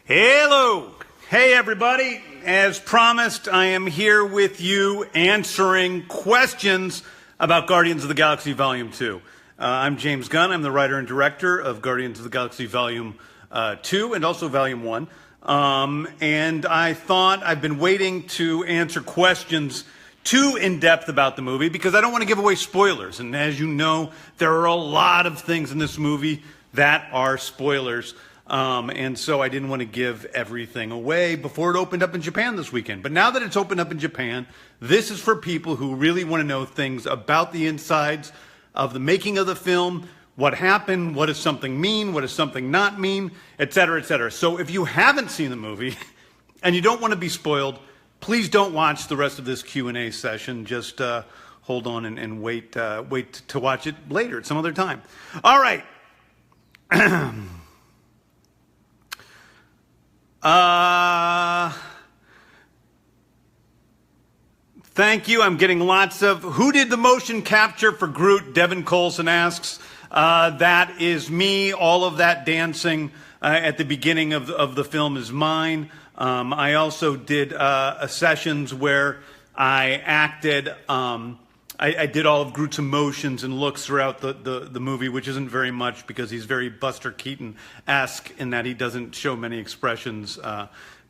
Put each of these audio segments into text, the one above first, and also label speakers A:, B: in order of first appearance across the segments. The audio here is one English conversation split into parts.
A: Hello. Hey, everybody. As promised, I am here with you answering questions about Guardians of the Galaxy Volume 2. I'm James Gunn. I'm the writer and director of Guardians of the Galaxy Volume 2 and also Volume 1. And I thought I've been waiting to answer questions too in-depth about the movie because I don't want to give away spoilers. And as you know, there are a lot of things in this movie that are spoilers. And so I didn't want to give everything away before it opened up in Japan this weekend. But now that it's opened up in Japan, this is for people who really want to know things about the insides of the making of the film, what happened, what does something mean, what does something not mean, et cetera, et cetera. So if you haven't seen the movie and you don't want to be spoiled, please don't watch the rest of this Q&A session. Just hold on and wait to watch it later at some other time. All right. Thank you. I'm getting lots of, who did the motion capture for Groot? Devin Colson asks. That is me. All of that dancing at the beginning of the film is mine. I also did sessions where I acted, I did all of Groot's emotions and looks throughout the movie, which isn't very much because he's very Buster Keaton-esque in that he doesn't show many expressions.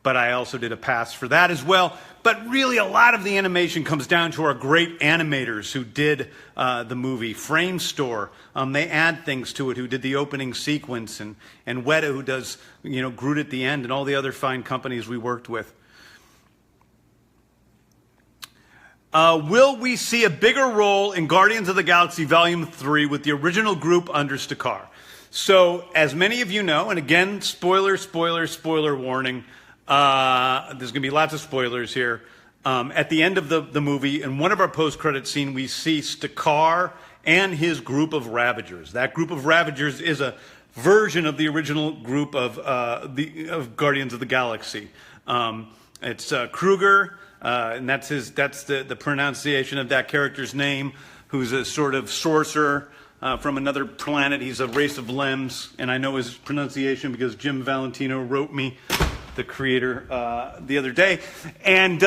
A: But I also did a pass for that as well. But really, a lot of the animation comes down to our great animators who did the movie. Frame Store, they add things to it, who did the opening sequence, and Weta, who does Groot at the end, and all the other fine companies we worked with. Will we see a bigger role in Guardians of the Galaxy Volume 3 with the original group under Stakar? So, as many of you know, and again, spoiler warning, there's going to be lots of spoilers here. At the end of the movie, in one of our post-credit scene, we see Stakar and his group of Ravagers. That group of Ravagers is a version of the original group of Guardians of the Galaxy. It's Kruger, and that's the pronunciation of that character's name, who's a sort of sorcerer from another planet. He's a race of Lems, and I know his pronunciation because Jim Valentino wrote me, the creator, the other day. And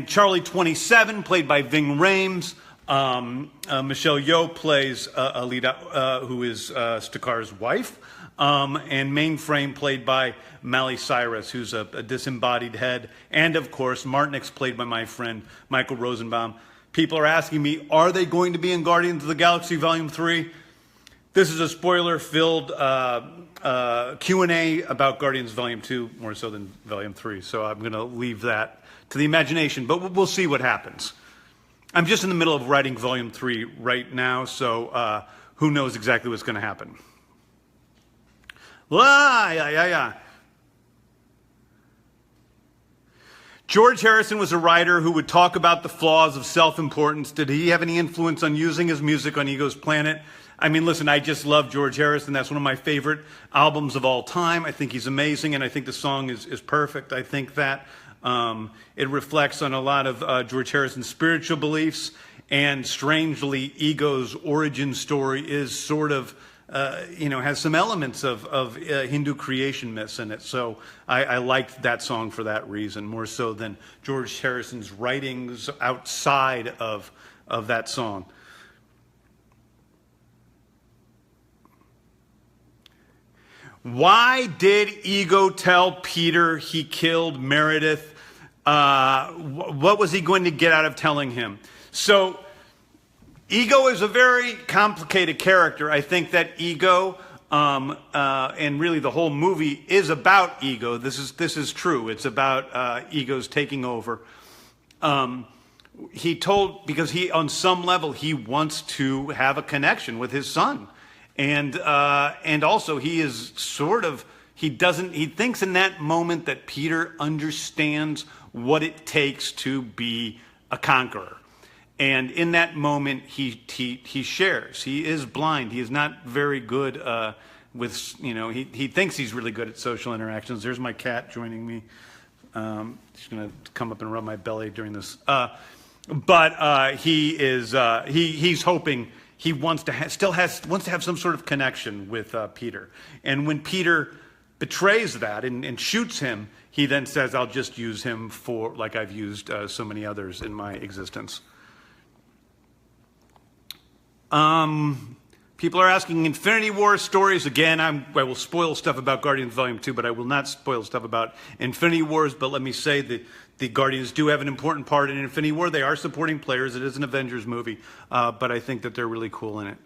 A: Charlie 27, played by Ving Rhames. Michelle Yeoh plays Alita, who is Stakar's wife. And Mainframe, played by Miley Cyrus, who's a disembodied head. And, of course, Martinix, played by my friend Michael Rosenbaum. People are asking me, are they going to be in Guardians of the Galaxy Volume 3? This is a spoiler-filled Q&A about Guardians Volume 2, more so than Volume 3. So I'm going to leave that to the imagination, but we'll see what happens. I'm just in the middle of writing Volume 3 right now, so who knows exactly what's going to happen. George Harrison was a writer who would talk about the flaws of self-importance. Did he have any influence on using his music on Ego's Planet? I mean, listen, I just love George Harrison. That's one of my favorite albums of all time. I think he's amazing, and I think the song is perfect. I think that it reflects on a lot of George Harrison's spiritual beliefs, and strangely, Ego's origin story is sort of, has some elements of Hindu creation myths in it. So I liked that song for that reason, more so than George Harrison's writings outside of that song. Why did Ego tell Peter he killed Meredith? What was he going to get out of telling him? So, Ego is a very complicated character. I think that Ego, and really the whole movie, is about Ego. This is true. It's about Ego's taking over. Because he, on some level, he wants to have a connection with his son. And also he is sort of, he thinks in that moment that Peter understands what it takes to be a conqueror. And in that moment, he shares. He is blind. He is not very good with, he thinks he's really good at social interactions. There's my cat joining me. She's going to come up and rub my belly during this. But he's hoping. He wants to have some sort of connection with Peter. And when Peter betrays that and shoots him, he then says, I'll just use him for, like I've used so many others in my existence. People are asking Infinity War stories. Again, I will spoil stuff about Guardians Volume 2, but I will not spoil stuff about Infinity Wars. But let me say that the Guardians do have an important part in Infinity War. They are supporting players. It is an Avengers movie, but I think that they're really cool in it.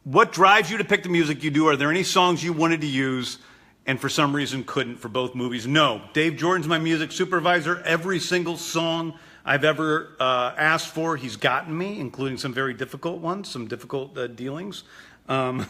A: What drives you to pick the music you do? Are there any songs you wanted to use and for some reason couldn't for both movies? No. Dave Jordan's my music supervisor. Every single song I've ever asked for, he's gotten me, including some very difficult ones, some difficult dealings, and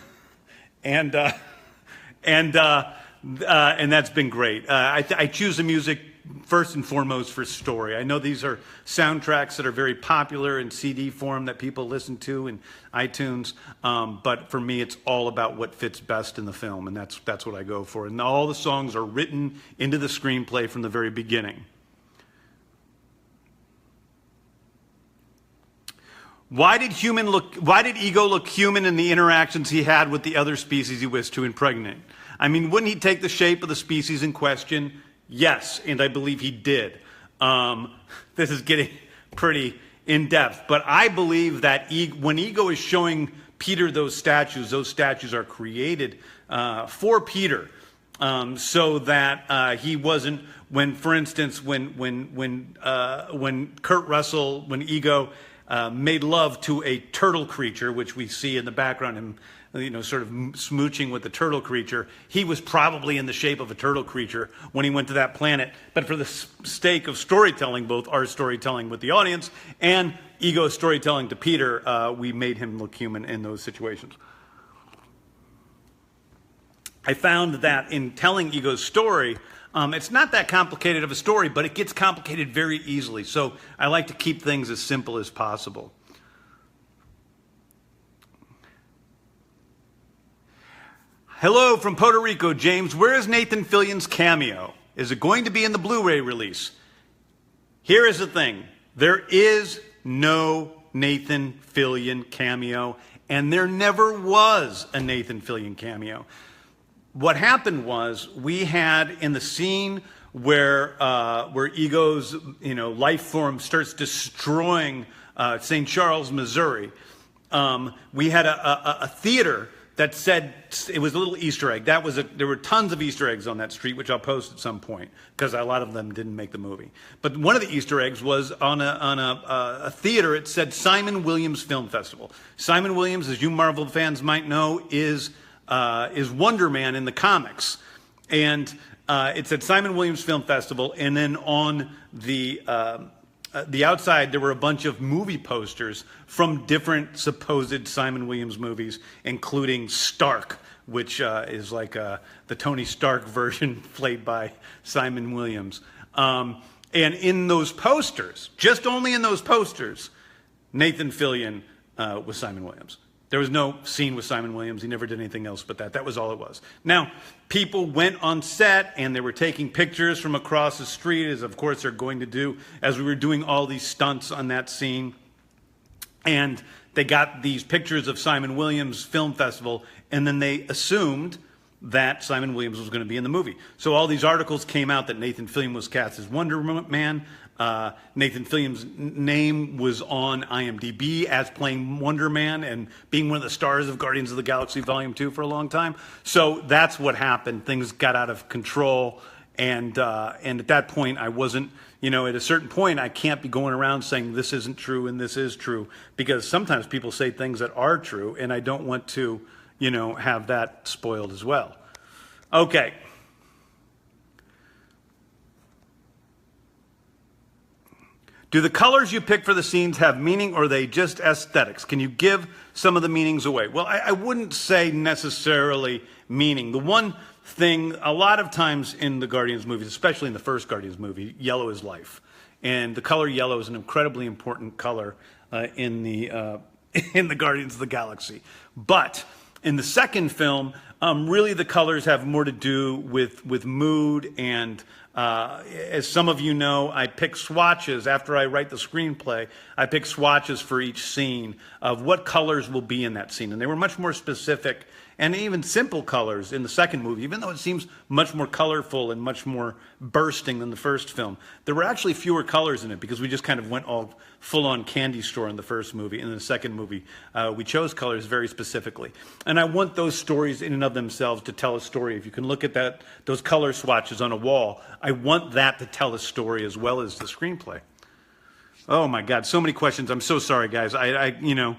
A: that's been great. I choose the music first and foremost for story. I know these are soundtracks that are very popular in CD form that people listen to in iTunes, but for me, it's all about what fits best in the film, and that's what I go for. And all the songs are written into the screenplay from the very beginning. Why did Ego look human in the interactions he had with the other species he wished to impregnate? I mean, wouldn't he take the shape of the species in question? Yes, and I believe he did. This is getting pretty in-depth, but I believe that when Ego is showing Peter those statues are created for Peter, so that he wasn't, for instance, when Ego made love to a turtle creature, which we see in the background, him, sort of smooching with the turtle creature. He was probably in the shape of a turtle creature when he went to that planet. But for the sake of storytelling, both our storytelling with the audience and Ego's storytelling to Peter, we made him look human in those situations. I found that in telling Ego's story, it's not that complicated of a story, but it gets complicated very easily. So I like to keep things as simple as possible. Hello from Puerto Rico, James. Where is Nathan Fillion's cameo? Is it going to be in the Blu-ray release? Here is the thing. There is no Nathan Fillion cameo, and there never was a Nathan Fillion cameo. What happened was we had in the scene where Ego's life form starts destroying St. Charles, Missouri. We had a theater that said, it was a little Easter egg. There were tons of Easter eggs on that street, which I'll post at some point, because a lot of them didn't make the movie. But one of the Easter eggs was on a theater. It said Simon Williams Film Festival. Simon Williams, as you Marvel fans might know, is Wonder Man in the comics. And it said Simon Williams Film Festival, and then on the outside, there were a bunch of movie posters from different supposed Simon Williams movies, including Stark, which is like the Tony Stark version played by Simon Williams. And in those posters, just only in those posters, Nathan Fillion was Simon Williams. There was no scene with Simon Williams. He never did anything else but that. That was all it was. Now, people went on set and they were taking pictures from across the street, as of course they're going to do, as we were doing all these stunts on that scene. And they got these pictures of Simon Williams Film Festival, and then they assumed that Simon Williams was going to be in the movie. So all these articles came out that Nathan Fillion was cast as Wonder Man. Nathan Fillion's name was on IMDb as playing Wonder Man and being one of the stars of Guardians of the Galaxy Volume 2 for a long time. So that's what happened. Things got out of control. And at that point, I wasn't, at a certain point, I can't be going around saying this isn't true and this is true, because sometimes people say things that are true, and I don't want to, have that spoiled as well. Okay. Do the colors you pick for the scenes have meaning, or are they just aesthetics? Can you give some of the meanings away? Well, I wouldn't say necessarily meaning. The one thing, a lot of times in the Guardians movies, especially in the first Guardians movie, yellow is life. And the color yellow is an incredibly important color in the Guardians of the Galaxy. But in the second film, Really, the colors have more to do with mood, and as some of you know, I pick swatches after I write the screenplay. I pick swatches for each scene of what colors will be in that scene, and they were much more specific and even simple colors in the second movie, even though it seems much more colorful and much more bursting than the first film. There were actually fewer colors in it because we just kind of went all full-on candy store in the first movie. And in the second movie, we chose colors very specifically. And I want those stories in and of themselves to tell a story. If you can look at those color swatches on a wall, I want that to tell a story as well as the screenplay. Oh my God, so many questions. I'm so sorry, guys. You know.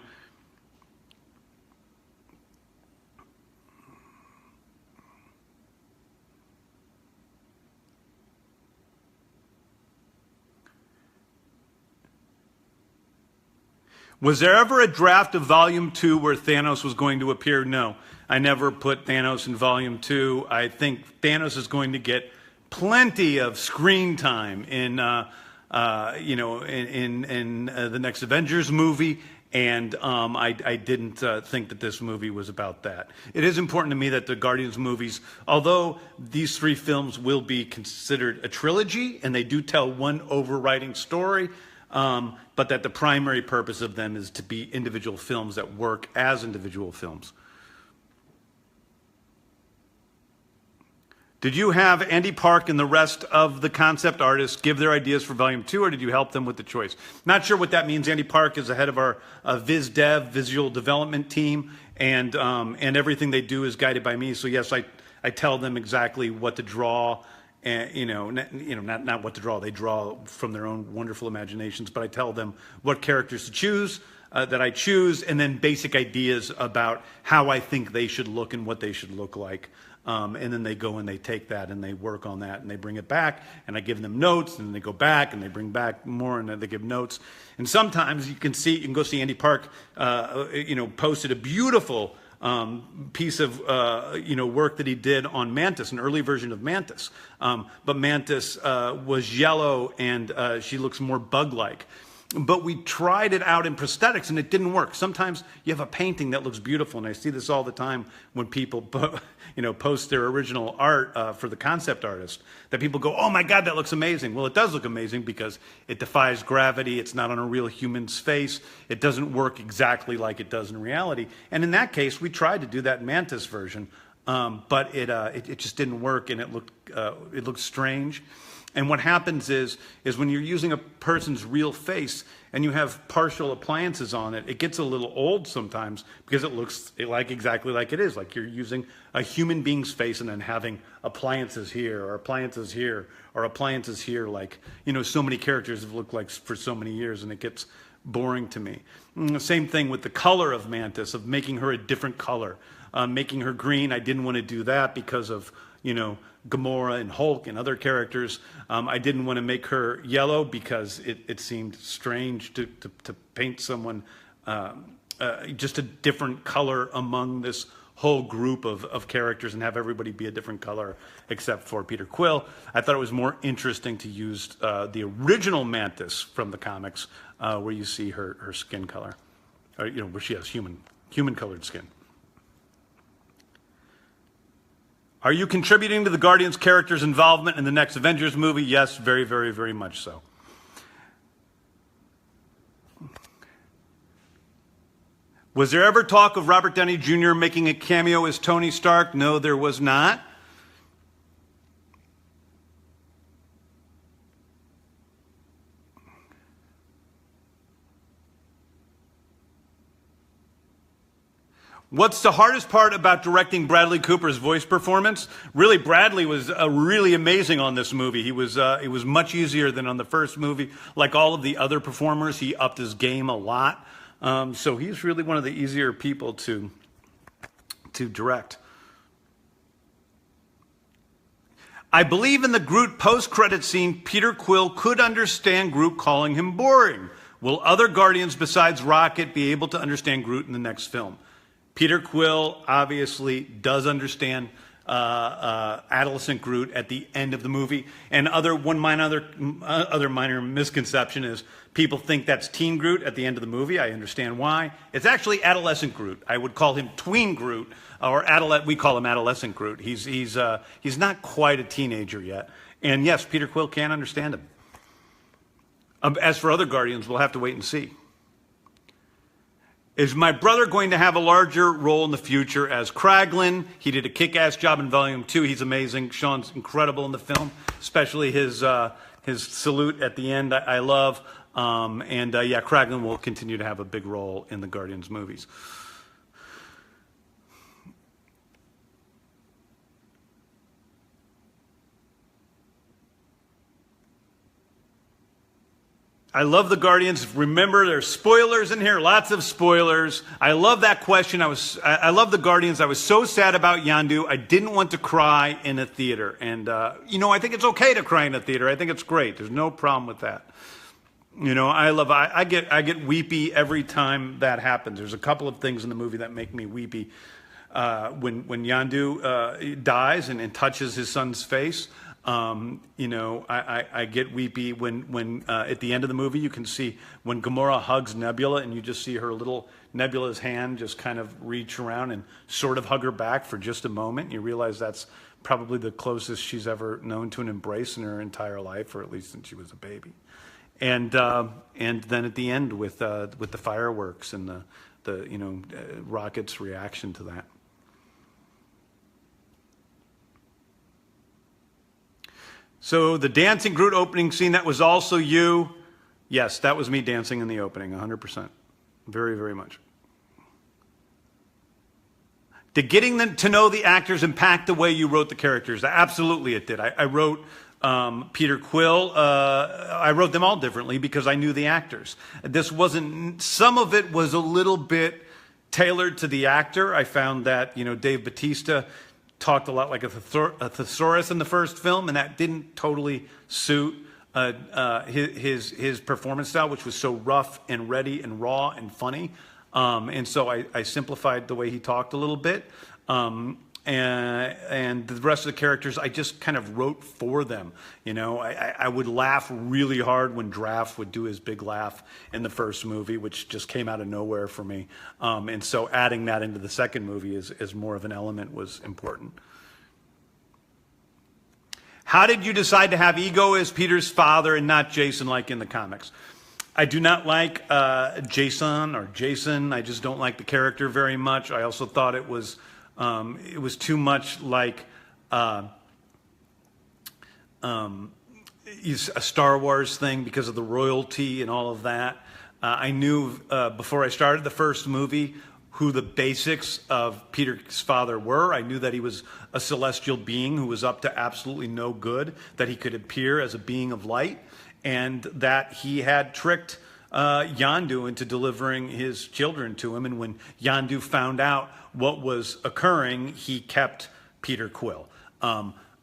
A: Was there ever a draft of Volume 2 where Thanos was going to appear? No. I never put Thanos in Volume 2. I think Thanos is going to get plenty of screen time in the next Avengers movie, and I didn't think that this movie was about that. It is important to me that the Guardians movies, although these three films will be considered a trilogy, and they do tell one overriding story, but that the primary purpose of them is to be individual films that work as individual films. Did you have Andy Park and the rest of the concept artists give their ideas for Volume 2, or did you help them with the choice? Not sure what that means. Andy Park is the head of our Viz Dev, visual development team, and everything they do is guided by me. So yes, I tell them exactly what to draw. And, not what to draw. They draw from their own wonderful imaginations, but I tell them what characters to choose, that I choose, and then basic ideas about how I think they should look and what they should look like. And then they go and they take that and they work on that and they bring it back, and I give them notes, and then they go back and they bring back more and then they give notes. And sometimes you can go see Andy Park, posted a beautiful piece of work that he did on Mantis, an early version of Mantis. But Mantis was yellow and she looks more bug-like. But we tried it out in prosthetics and it didn't work. Sometimes you have a painting that looks beautiful, and I see this all the time when people post their original art for the concept artist, that people go, oh my God, that looks amazing. Well, it does look amazing because it defies gravity. It's not on a real human's face. It doesn't work exactly like it does in reality. And in that case, we tried to do that Mantis version, but it just didn't work, and it looked strange. And what happens is when you're using a person's real face and you have partial appliances on it, it gets a little old sometimes because it looks exactly like it is. Like you're using a human being's face and then having appliances here or appliances here or appliances here, like, so many characters have looked like for so many years, and it gets boring to me. Same thing with the color of Mantis, of making her a different color. Making her green, I didn't want to do that because of, Gamora and Hulk and other characters. I didn't want to make her yellow because it seemed strange to paint someone just a different color among this whole group of characters and have everybody be a different color except for Peter Quill. I thought it was more interesting to use the original Mantis from the comics, where you see her skin color, or, where she has human colored skin. Are you contributing to the Guardians characters' involvement in the next Avengers movie? Yes, very, very, very much so. Was there ever talk of Robert Downey Jr. making a cameo as Tony Stark? No, there was not. What's the hardest part about directing Bradley Cooper's voice performance? Really, Bradley was really amazing on this movie. It was much easier than on the first movie. Like all of the other performers, he upped his game a lot. So he's really one of the easier people to direct. I believe in the Groot post-credit scene, Peter Quill could understand Groot calling him boring. Will other Guardians besides Rocket be able to understand Groot in the next film? Peter Quill obviously does understand adolescent Groot at the end of the movie. And other minor misconception is people think that's teen Groot at the end of the movie. I understand why. It's actually adolescent Groot. I would call him tween Groot, or we call him adolescent Groot. He's not quite a teenager yet. And yes, Peter Quill can't understand him. As for other Guardians, we'll have to wait and see. Is my brother going to have a larger role in the future as Kraglin? He did a kick-ass job in Volume 2. He's amazing. Sean's incredible in the film, especially his salute at the end I love. Yeah, Kraglin will continue to have a big role in the Guardians movies. I love the Guardians. Remember, there's spoilers in here, lots of spoilers. I love that question. I love the Guardians. I was so sad about Yondu. I didn't want to cry in a theater. And, I think it's okay to cry in a theater. I think it's great. There's no problem with that. I get weepy every time that happens. There's a couple of things in the movie that make me weepy. When Yondu dies and touches his son's face, I get weepy when at the end of the movie you can see when Gamora hugs Nebula and you just see her little Nebula's hand just kind of reach around and sort of hug her back for just a moment. You realize that's probably the closest she's ever known to an embrace in her entire life, or at least since she was a baby. And then at the end with the fireworks and the Rocket's reaction to that. So the dancing Groot opening scene, that was also you. Yes, that was me dancing in the opening, 100%. Very, very much. Did getting to know the actors impact the way you wrote the characters? Absolutely it did. I wrote Peter Quill. I wrote them all differently because I knew the actors. Some of it was a little bit tailored to the actor. I found that, Dave Bautista talked a lot like a thesaurus in the first film, and that didn't totally suit his performance style, which was so rough and ready and raw and funny. And so I simplified the way he talked a little bit. And the rest of the characters, I just kind of wrote for them. I would laugh really hard when Draft would do his big laugh in the first movie, which just came out of nowhere for me. And so adding that into the second movie as more of an element was important. How did you decide to have Ego as Peter's father and not Jason like in the comics? I do not like Jason or Jason. I just don't like the character very much. I also thought it was too much like a Star Wars thing because of the royalty and all of that. I knew before I started the first movie who the basics of Peter's father were. I knew that he was a celestial being who was up to absolutely no good, that he could appear as a being of light, and that he had tricked Yondu into delivering his children to him. And when Yondu found out what was occurring, he kept Peter Quill.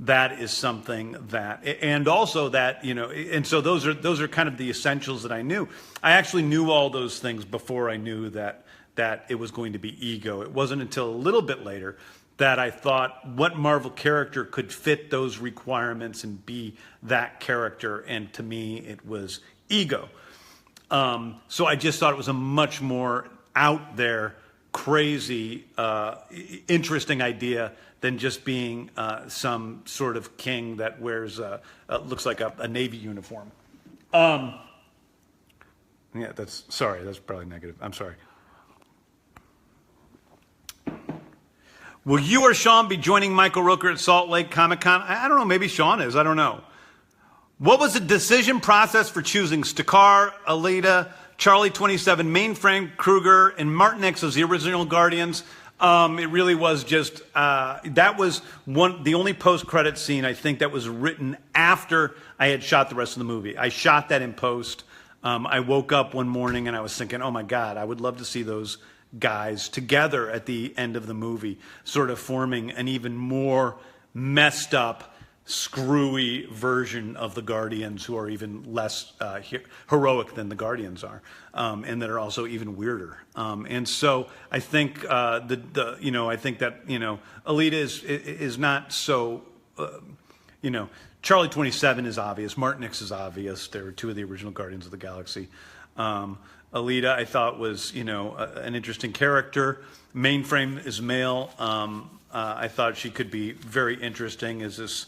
A: That is something that, and also that, and so those are kind of the essentials that I knew. I actually knew all those things before I knew that it was going to be Ego. It wasn't until a little bit later that I thought what Marvel character could fit those requirements and be that character, and to me it was Ego. So I just thought it was a much more out there, crazy, interesting idea than just being some sort of king that wears looks like a Navy uniform. Yeah, that's probably negative. I'm sorry. Will you or Sean be joining Michael Rooker at Salt Lake Comic-Con? I don't know. Maybe Sean is. I don't know. What was the decision process for choosing Stakar, Alita, Charlie 27, Mainframe, Kruger, and Martin X as the original Guardians? It really was just, that was the only post-credit scene, I think, that was written after I had shot the rest of the movie. I shot that in post. I woke up one morning and I was thinking, oh my God, I would love to see those guys together at the end of the movie, sort of forming an even more messed up screwy version of the Guardians who are even less heroic than the Guardians are, and that are also even weirder. And so I think I think that Alita is not so Charlie 27 is obvious, Martinix is obvious. They were two of the original Guardians of the Galaxy. Alita, I thought, was an interesting character. Mainframe is male. I thought she could be very interesting as this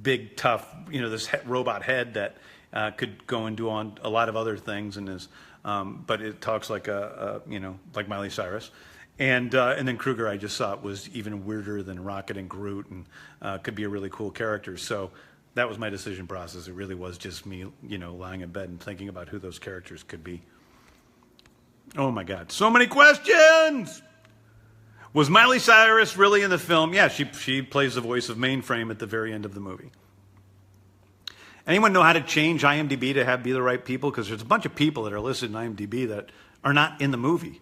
A: big, tough, this robot head that could go and do on a lot of other things, and but it talks like like Miley Cyrus. And then Kruger, I just thought, was even weirder than Rocket and Groot, and could be a really cool character. So that was my decision process. It really was just me, lying in bed and thinking about who those characters could be. Oh my God, so many questions! Was Miley Cyrus really in the film? Yeah, she plays the voice of Mainframe at the very end of the movie. Anyone know how to change IMDb to be the right people? Because there's a bunch of people that are listed in IMDb that are not in the movie.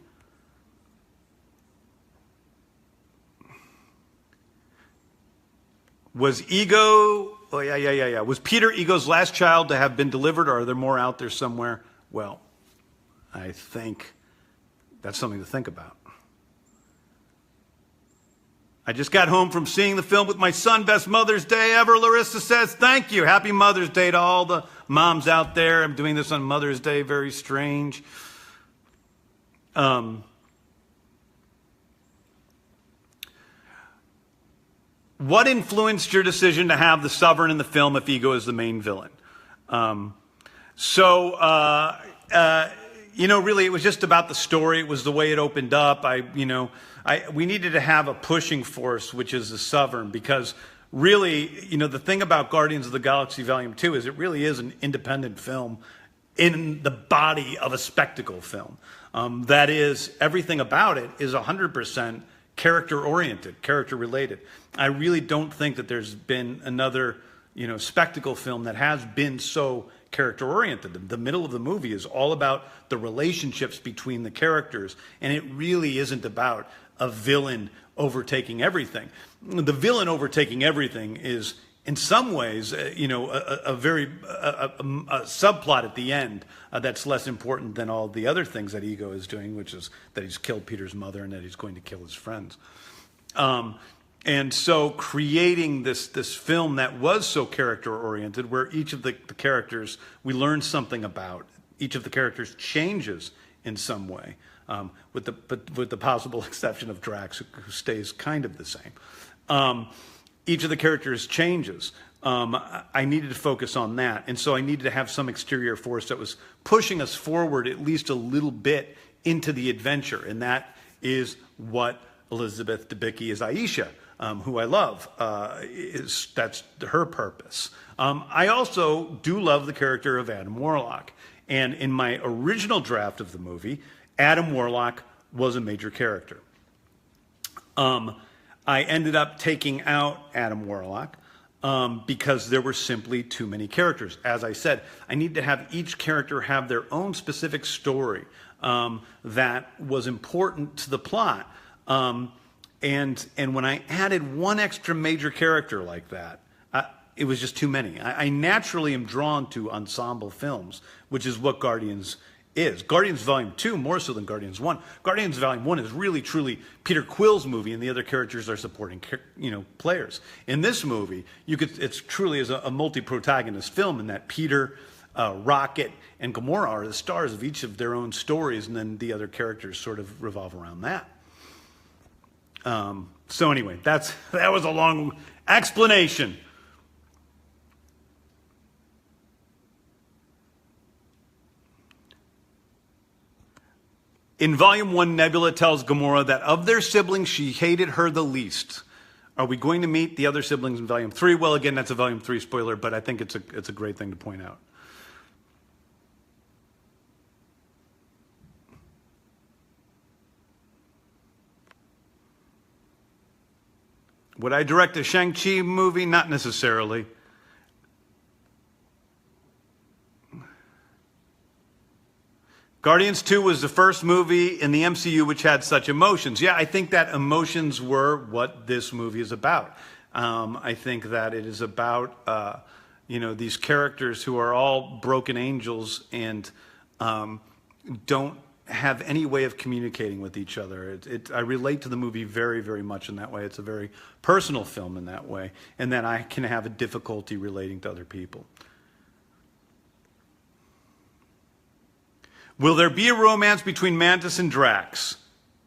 A: Was Ego... Oh, yeah. Was Peter Ego's last child to have been delivered, or are there more out there somewhere? Well, I think that's something to think about. I just got home from seeing the film with my son. Best Mother's Day ever, Larissa says. Thank you. Happy Mother's Day to all the moms out there. I'm doing this on Mother's Day. Very strange. What influenced your decision to have the Sovereign in the film if Ego is the main villain? Really, it was just about the story. It was the way it opened up. We needed to have a pushing force, which is the Sovereign, because really, the thing about Guardians of the Galaxy Volume 2 is it really is an independent film in the body of a spectacle film. That is, everything about it is 100% character-oriented, character-related. I really don't think that there's been another, spectacle film that has been so character-oriented. The middle of the movie is all about the relationships between the characters, and it really isn't about a villain overtaking everything. The villain overtaking everything is, in some ways, a subplot at the end that's less important than all the other things that Ego is doing, which is that he's killed Peter's mother and that he's going to kill his friends. And so creating this film that was so character-oriented, where each of the characters we learn something about, each of the characters changes in some way, with the possible exception of Drax, who stays kind of the same. Each of the characters changes. I needed to focus on that, and so I needed to have some exterior force that was pushing us forward at least a little bit into the adventure, and that is what Elizabeth Debicki as Aisha, who I love, that's her purpose. I also do love the character of Adam Warlock, and in my original draft of the movie, Adam Warlock was a major character. I ended up taking out Adam Warlock because there were simply too many characters. As I said, I need to have each character have their own specific story that was important to the plot. And when I added one extra major character like that, it was just too many. I naturally am drawn to ensemble films, which is what Guardians is. Guardians Volume 2 more so than Guardians 1. Guardians Volume 1 is really, truly Peter Quill's movie, and the other characters are supporting, players. In this movie, it's truly is a multi-protagonist film in that Peter, Rocket, and Gamora are the stars of each of their own stories, and then the other characters sort of revolve around that. So anyway, that was a long explanation. In Volume 1, Nebula tells Gamora that of their siblings, she hated her the least. Are we going to meet the other siblings in Volume 3? Well, again, that's a Volume 3 spoiler, but I think it's a great thing to point out. Would I direct a Shang-Chi movie? Not necessarily. Guardians 2 was the first movie in the MCU which had such emotions. Yeah, I think that emotions were what this movie is about. I think that it is about, these characters who are all broken angels and don't have any way of communicating with each other. I relate to the movie very, very much in that way. It's a very personal film in that way, and that I can have a difficulty relating to other people. Will there be a romance between Mantis and Drax?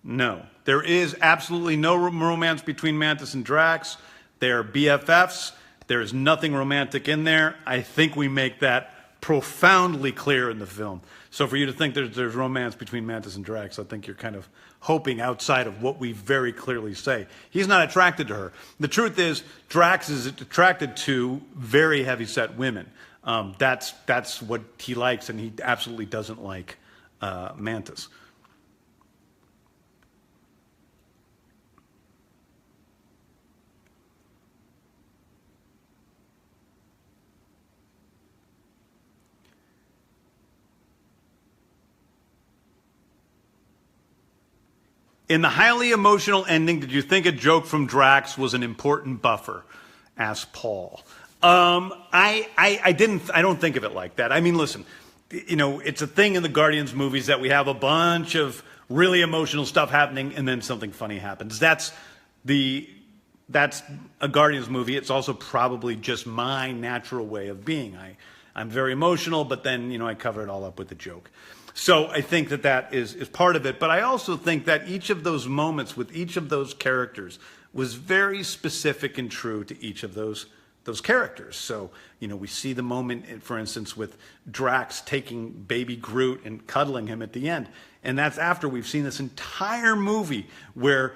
A: No. There is absolutely no romance between Mantis and Drax. They are BFFs. There is nothing romantic in there. I think we make that profoundly clear in the film. So for you to think there's romance between Mantis and Drax, I think you're kind of hoping outside of what we very clearly say. He's not attracted to her. The truth is, Drax is attracted to very heavy-set women. That's what he likes, and he absolutely doesn't like Mantis. In the highly emotional ending, did you think a joke from Drax was an important buffer? Asked Paul. I don't think of it like that. I mean, listen, it's a thing in the Guardians movies that we have a bunch of really emotional stuff happening and then something funny happens. That's a Guardians movie. It's also probably just my natural way of being. I'm very emotional, but then, I cover it all up with a joke. So I think that is part of it. But I also think that each of those moments with each of those characters was very specific and true to each of those characters. So, we see the moment, for instance, with Drax taking baby Groot and cuddling him at the end. And that's after we've seen this entire movie where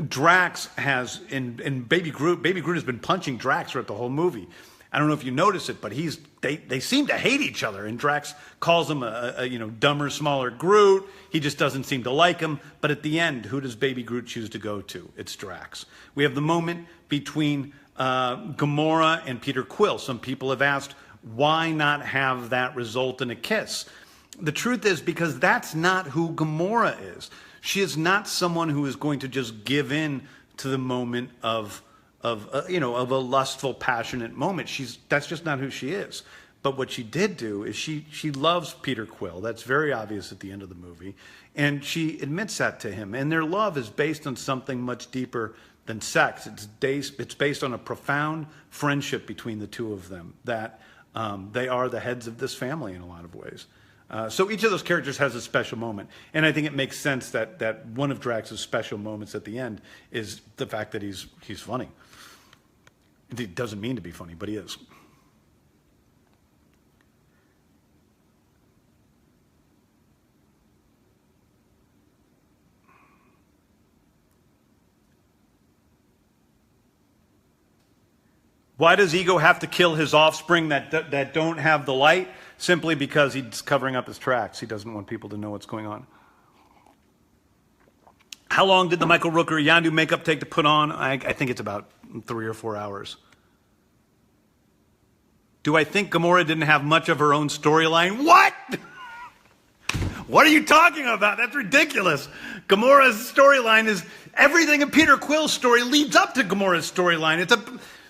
A: Drax has, and baby Groot has been punching Drax throughout the whole movie. I don't know if you notice it, but they seem to hate each other. And Drax calls him a dumber, smaller Groot. He just doesn't seem to like him. But at the end, who does baby Groot choose to go to? It's Drax. We have the moment between Gamora and Peter Quill. Some people have asked, why not have that result in a kiss? The truth is because that's not who Gamora is. She is not someone who is going to just give in to the moment of a lustful, passionate moment. That's just not who she is. But what she did do is she loves Peter Quill. That's very obvious at the end of the movie. And she admits that to him. And their love is based on something much deeper than sex. It's based on a profound friendship between the two of them, that they are the heads of this family in a lot of ways. So each of those characters has a special moment. And I think it makes sense that one of Drax's special moments at the end is the fact that he's funny. He doesn't mean to be funny, but he is. Why does Ego have to kill his offspring that don't have the light? Simply because he's covering up his tracks. He doesn't want people to know what's going on. How long did the Michael Rooker Yondu makeup take to put on? I think it's about 3 or 4 hours. Do I think Gamora didn't have much of her own storyline? What? What are you talking about? That's ridiculous. Gamora's storyline is everything in Peter Quill's story leads up to Gamora's storyline.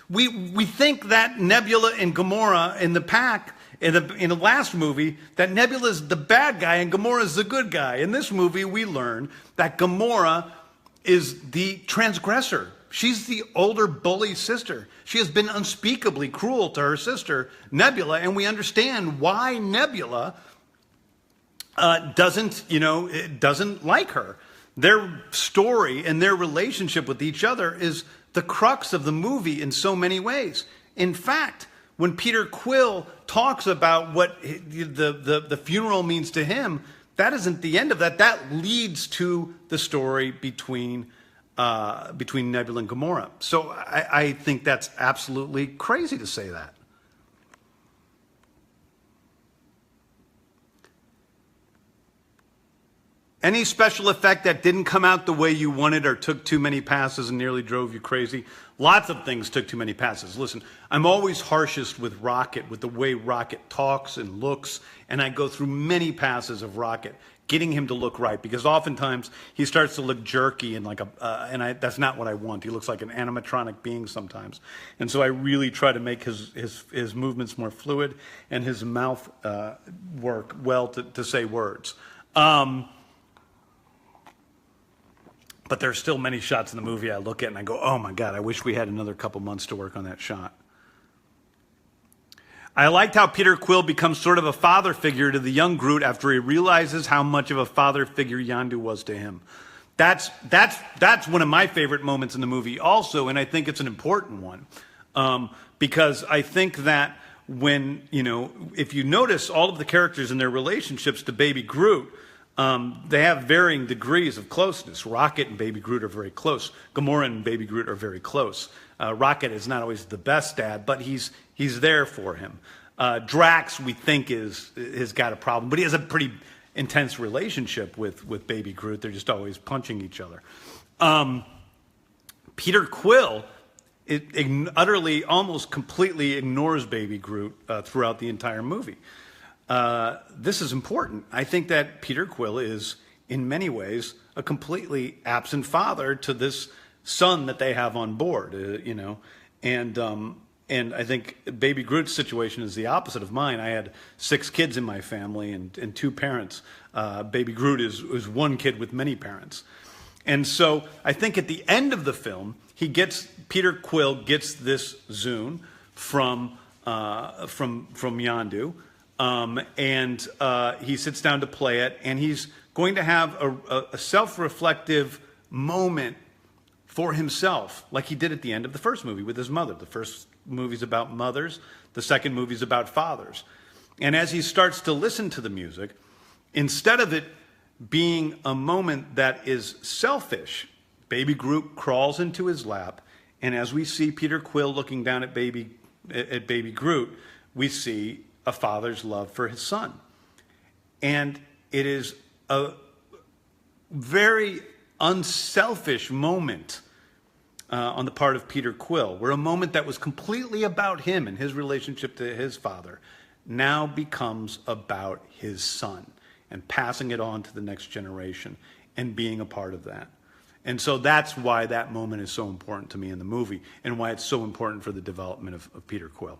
A: We think that Nebula and Gamora in the pack in the last movie, that Nebula's the bad guy and Gamora's the good guy. In this movie, we learn that Gamora is the transgressor. She's the older bully sister. She has been unspeakably cruel to her sister, Nebula, and we understand why Nebula doesn't like her. Their story and their relationship with each other is the crux of the movie in so many ways. In fact, when Peter Quill talks about what the funeral means to him, that isn't the end of that. That leads to the story between Nebula and Gamora. So I think that's absolutely crazy to say that. Any special effect that didn't come out the way you wanted or took too many passes and nearly drove you crazy? Lots of things took too many passes. Listen, I'm always harshest with Rocket, with the way Rocket talks and looks, and I go through many passes of Rocket getting him to look right, because oftentimes he starts to look jerky and that's not what I want. He looks like an animatronic being sometimes, and so I really try to make his movements more fluid and his mouth work well to say words. But there's still many shots in the movie I look at and I go, oh my God, I wish we had another couple months to work on that shot. I liked how Peter Quill becomes sort of a father figure to the young Groot after he realizes how much of a father figure Yondu was to him. That's one of my favorite moments in the movie also, and I think it's an important one. Because I think that when, if you notice all of the characters and their relationships to Baby Groot, they have varying degrees of closeness. Rocket and Baby Groot are very close. Gamora and Baby Groot are very close. Rocket is not always the best dad, but he's there for him. Drax, we think, has got a problem, but he has a pretty intense relationship with Baby Groot. They're just always punching each other. Peter Quill utterly, almost completely ignores Baby Groot throughout the entire movie. This is important. I think that Peter Quill is, in many ways, a completely absent father to this son that they have on board, and I think Baby Groot's situation is the opposite of mine. I had 6 kids in my family and 2 parents. Baby Groot is one kid with many parents. And so I think at the end of the film, Peter Quill gets this Zune from Yondu, and he sits down to play it, and he's going to have a self-reflective moment for himself, like he did at the end of the first movie with his mother. The first movie's about mothers, the second movie's about fathers. And as he starts to listen to the music, instead of it being a moment that is selfish, Baby Groot crawls into his lap, and as we see Peter Quill looking down at Baby Groot, we see a father's love for his son. And it is a very unselfish moment on the part of Peter Quill, where a moment that was completely about him and his relationship to his father now becomes about his son and passing it on to the next generation and being a part of that. And so that's why that moment is so important to me in the movie and why it's so important for the development of Peter Quill.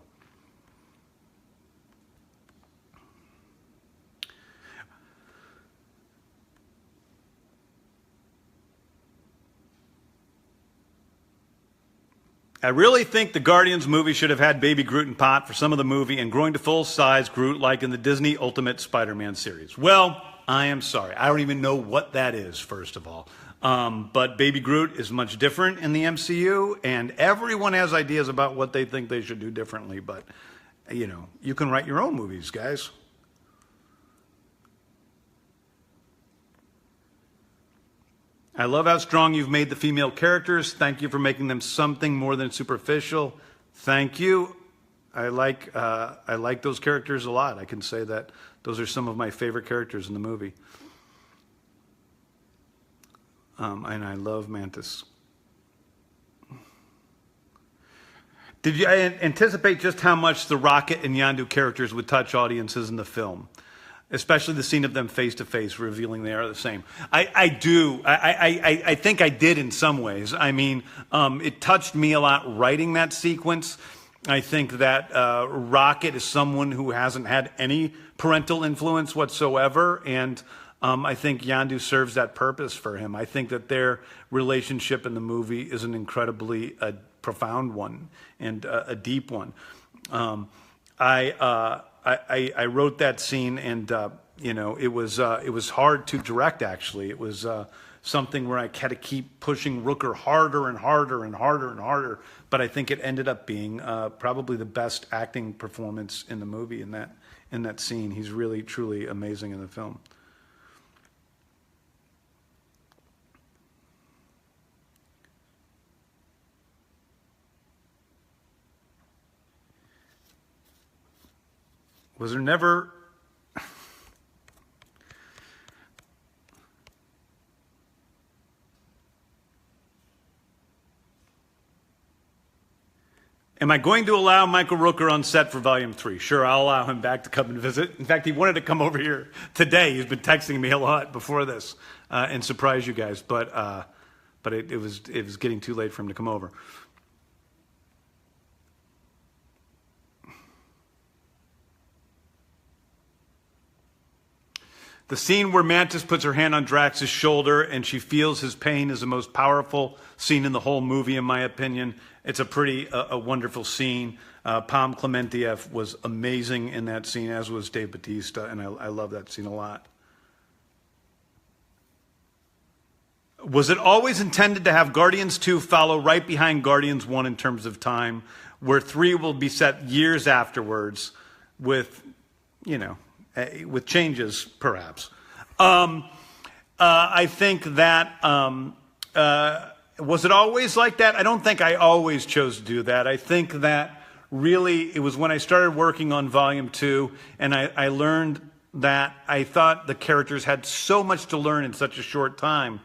A: I really think the Guardians movie should have had Baby Groot and Pot for some of the movie and growing to full-size Groot like in the Disney Ultimate Spider-Man series. Well, I am sorry. I don't even know what that is, first of all. But Baby Groot is much different in the MCU, and everyone has ideas about what they think they should do differently. But, you can write your own movies, guys. I love how strong you've made the female characters. Thank you for making them something more than superficial. Thank you. I like those characters a lot. I can say that those are some of my favorite characters in the movie. And I love Mantis. Did you anticipate just how much the Rocket and Yondu characters would touch audiences in the film? Especially the scene of them face to face, revealing they are the same. I do. I think I did in some ways. I mean, it touched me a lot writing that sequence. I think that Rocket is someone who hasn't had any parental influence whatsoever, and I think Yondu serves that purpose for him. I think that their relationship in the movie is an incredibly profound one and a deep one. I wrote that scene, and it was hard to direct. Actually, it was something where I had to keep pushing Rooker harder and harder and harder and harder. But I think it ended up being probably the best acting performance in the movie in that scene. He's really truly amazing in the film. Was there never Am I going to allow Michael Rooker on set for Volume 3? Sure, I'll allow him back to come and visit. In fact, he wanted to come over here today. He's been texting me a lot before this and surprise you guys, but it was getting too late for him to come over. The scene where Mantis puts her hand on Drax's shoulder and she feels his pain is the most powerful scene in the whole movie, in my opinion. It's a wonderful scene. Pom Klementieff was amazing in that scene, as was Dave Bautista, and I love that scene a lot. Was it always intended to have Guardians 2 follow right behind Guardians 1 in terms of time, where 3 will be set years afterwards with, with changes, perhaps? I think that, was it always like that? I don't think I always chose to do that. I think that really it was when I started working on Volume 2 and I learned that I thought the characters had so much to learn in such a short time,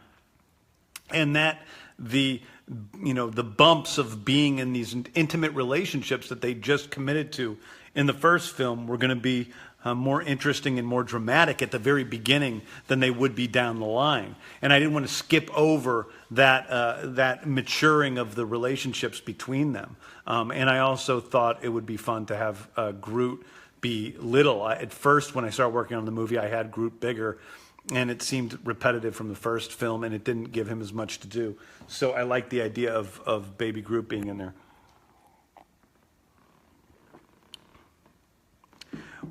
A: and that the bumps of being in these intimate relationships that they just committed to in the first film were going to be more interesting and more dramatic at the very beginning than they would be down the line. And I didn't want to skip over that maturing of the relationships between them. And I also thought it would be fun to have Groot be little. At first, when I started working on the movie, I had Groot bigger, and it seemed repetitive from the first film, and it didn't give him as much to do. So I like the idea of baby Groot being in there.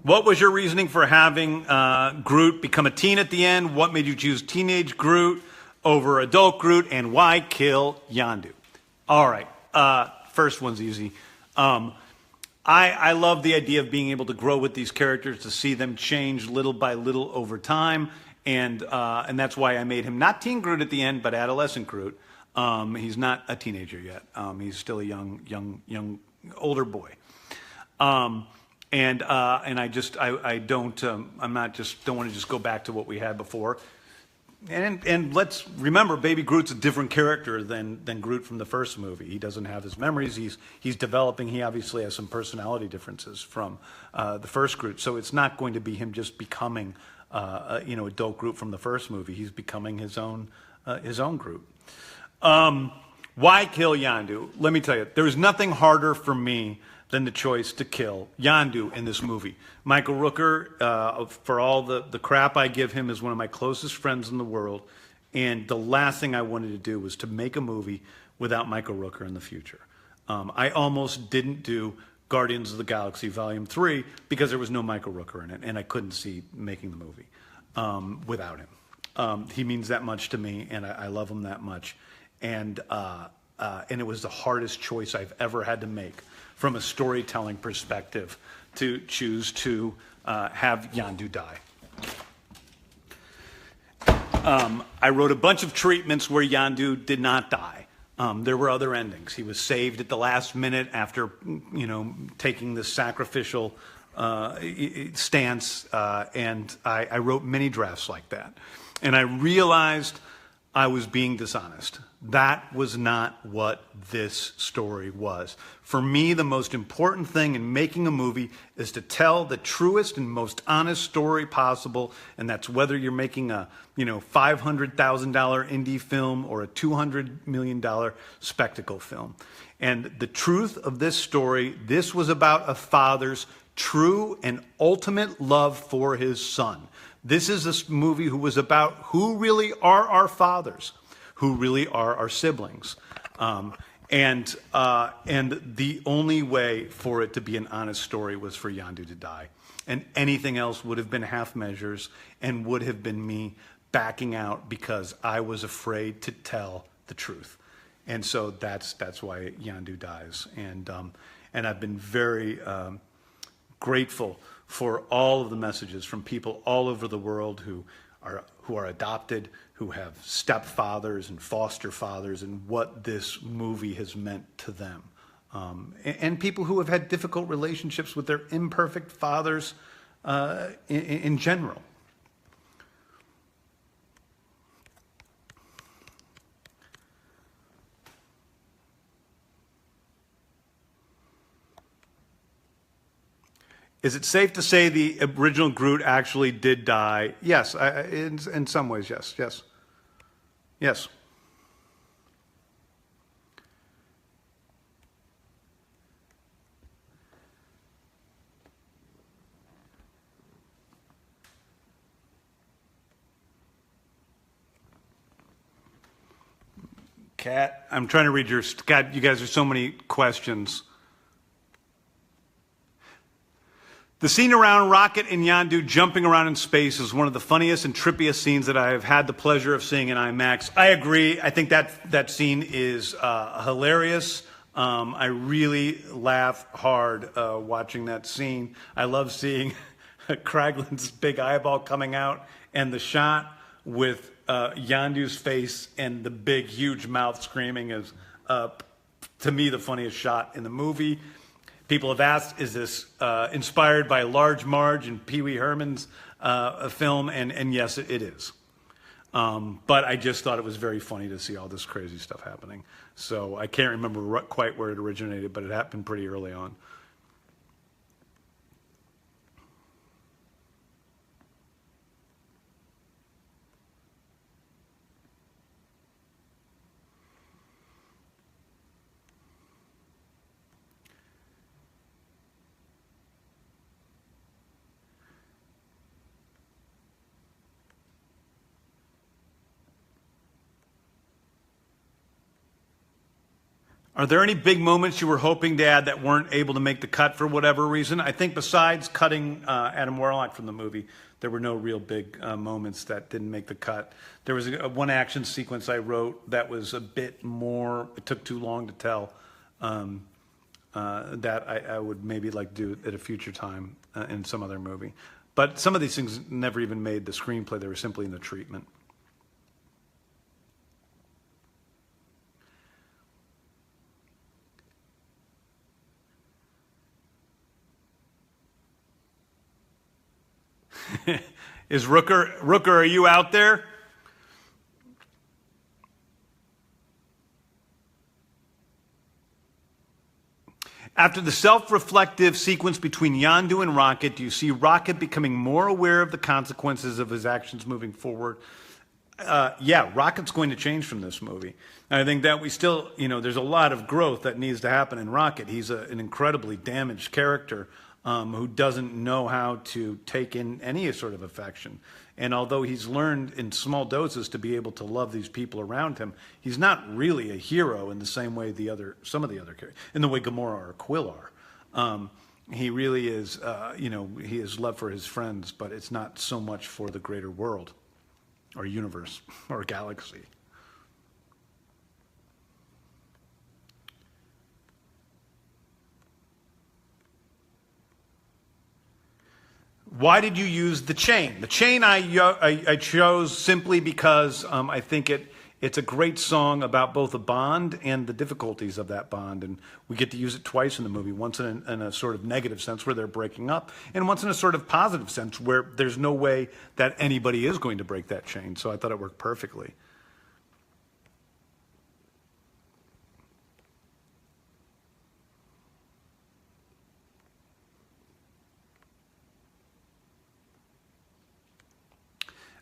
A: What was your reasoning for having Groot become a teen at the end? What made you choose teenage Groot over adult Groot, and why kill Yondu? All right, first one's easy. I love the idea of being able to grow with these characters, to see them change little by little over time, and that's why I made him not teen Groot at the end, but adolescent Groot. He's not a teenager yet. He's still a young older boy. And I don't want to just go back to what we had before. And let's remember, Baby Groot's a different character than Groot from the first movie. He doesn't have his memories. He's developing. He obviously has some personality differences from the first Groot. So it's not going to be him just becoming adult Groot from the first movie. He's becoming his own Groot. Why kill Yondu? Let me tell you, there's nothing harder for me than the choice to kill Yondu in this movie. Michael Rooker, for all the crap I give him, is one of my closest friends in the world, and the last thing I wanted to do was to make a movie without Michael Rooker in the future. I almost didn't do Guardians of the Galaxy Volume 3 because there was no Michael Rooker in it, and I couldn't see making the movie without him. He means that much to me, and I love him that much. And it was the hardest choice I've ever had to make from a storytelling perspective, to choose to have Yondu die. I wrote a bunch of treatments where Yondu did not die. There were other endings. He was saved at the last minute after, taking this sacrificial stance, and I wrote many drafts like that. And I realized I was being dishonest. That was not what this story was. For me, the most important thing in making a movie is to tell the truest and most honest story possible, and that's whether you're making a $500,000 indie film or a $200 million spectacle film. And the truth of this story, this was about a father's true and ultimate love for his son. This is a movie who was about who really are our fathers, who really are our siblings. And the only way for it to be an honest story was for Yondu to die. And anything else would have been half measures and would have been me backing out because I was afraid to tell the truth. And so that's why Yondu dies. And I've been very grateful for all of the messages from people all over the world who are adopted, who have stepfathers and foster fathers, and what this movie has meant to them. And people who have had difficult relationships with their imperfect fathers in general. Is it safe to say the original Groot actually did die? Yes, in some ways, yes, yes, yes. Cat, I'm trying to read your. God, you guys are so many questions. The scene around Rocket and Yondu jumping around in space is one of the funniest and trippiest scenes that I have had the pleasure of seeing in IMAX. I agree. I think that scene is hilarious. I really laugh hard watching that scene. I love seeing Kraglin's big eyeball coming out and the shot with Yondu's face and the big, huge mouth screaming is, to me, the funniest shot in the movie. People have asked, is this inspired by Large Marge and Pee Wee Herman's film? And yes, it is. But I just thought it was very funny to see all this crazy stuff happening. So I can't remember quite where it originated, but it happened pretty early on. Are there any big moments you were hoping to add that weren't able to make the cut for whatever reason? I think besides cutting Adam Warlock from the movie, there were no real big moments that didn't make the cut. There was one action sequence I wrote that was a bit more, it took too long to tell, that I would maybe like do at a future time in some other movie. But some of these things never even made the screenplay. They were simply in the treatment. Is Rooker, are you out there? After the self-reflective sequence between Yondu and Rocket, do you see Rocket becoming more aware of the consequences of his actions moving forward? Yeah, Rocket's going to change from this movie. And I think that we still, there's a lot of growth that needs to happen in Rocket. He's an incredibly damaged character who doesn't know how to take in any sort of affection. And although he's learned in small doses to be able to love these people around him, he's not really a hero in the same way some of the other characters, in the way Gamora or Quill are. He really is, he has love for his friends, but it's not so much for the greater world or universe or galaxy. Why did you use the chain? The chain I chose simply because I think it's a great song about both a bond and the difficulties of that bond. And we get to use it twice in the movie, once in a sort of negative sense where they're breaking up, and once in a sort of positive sense where there's no way that anybody is going to break that chain. So I thought it worked perfectly.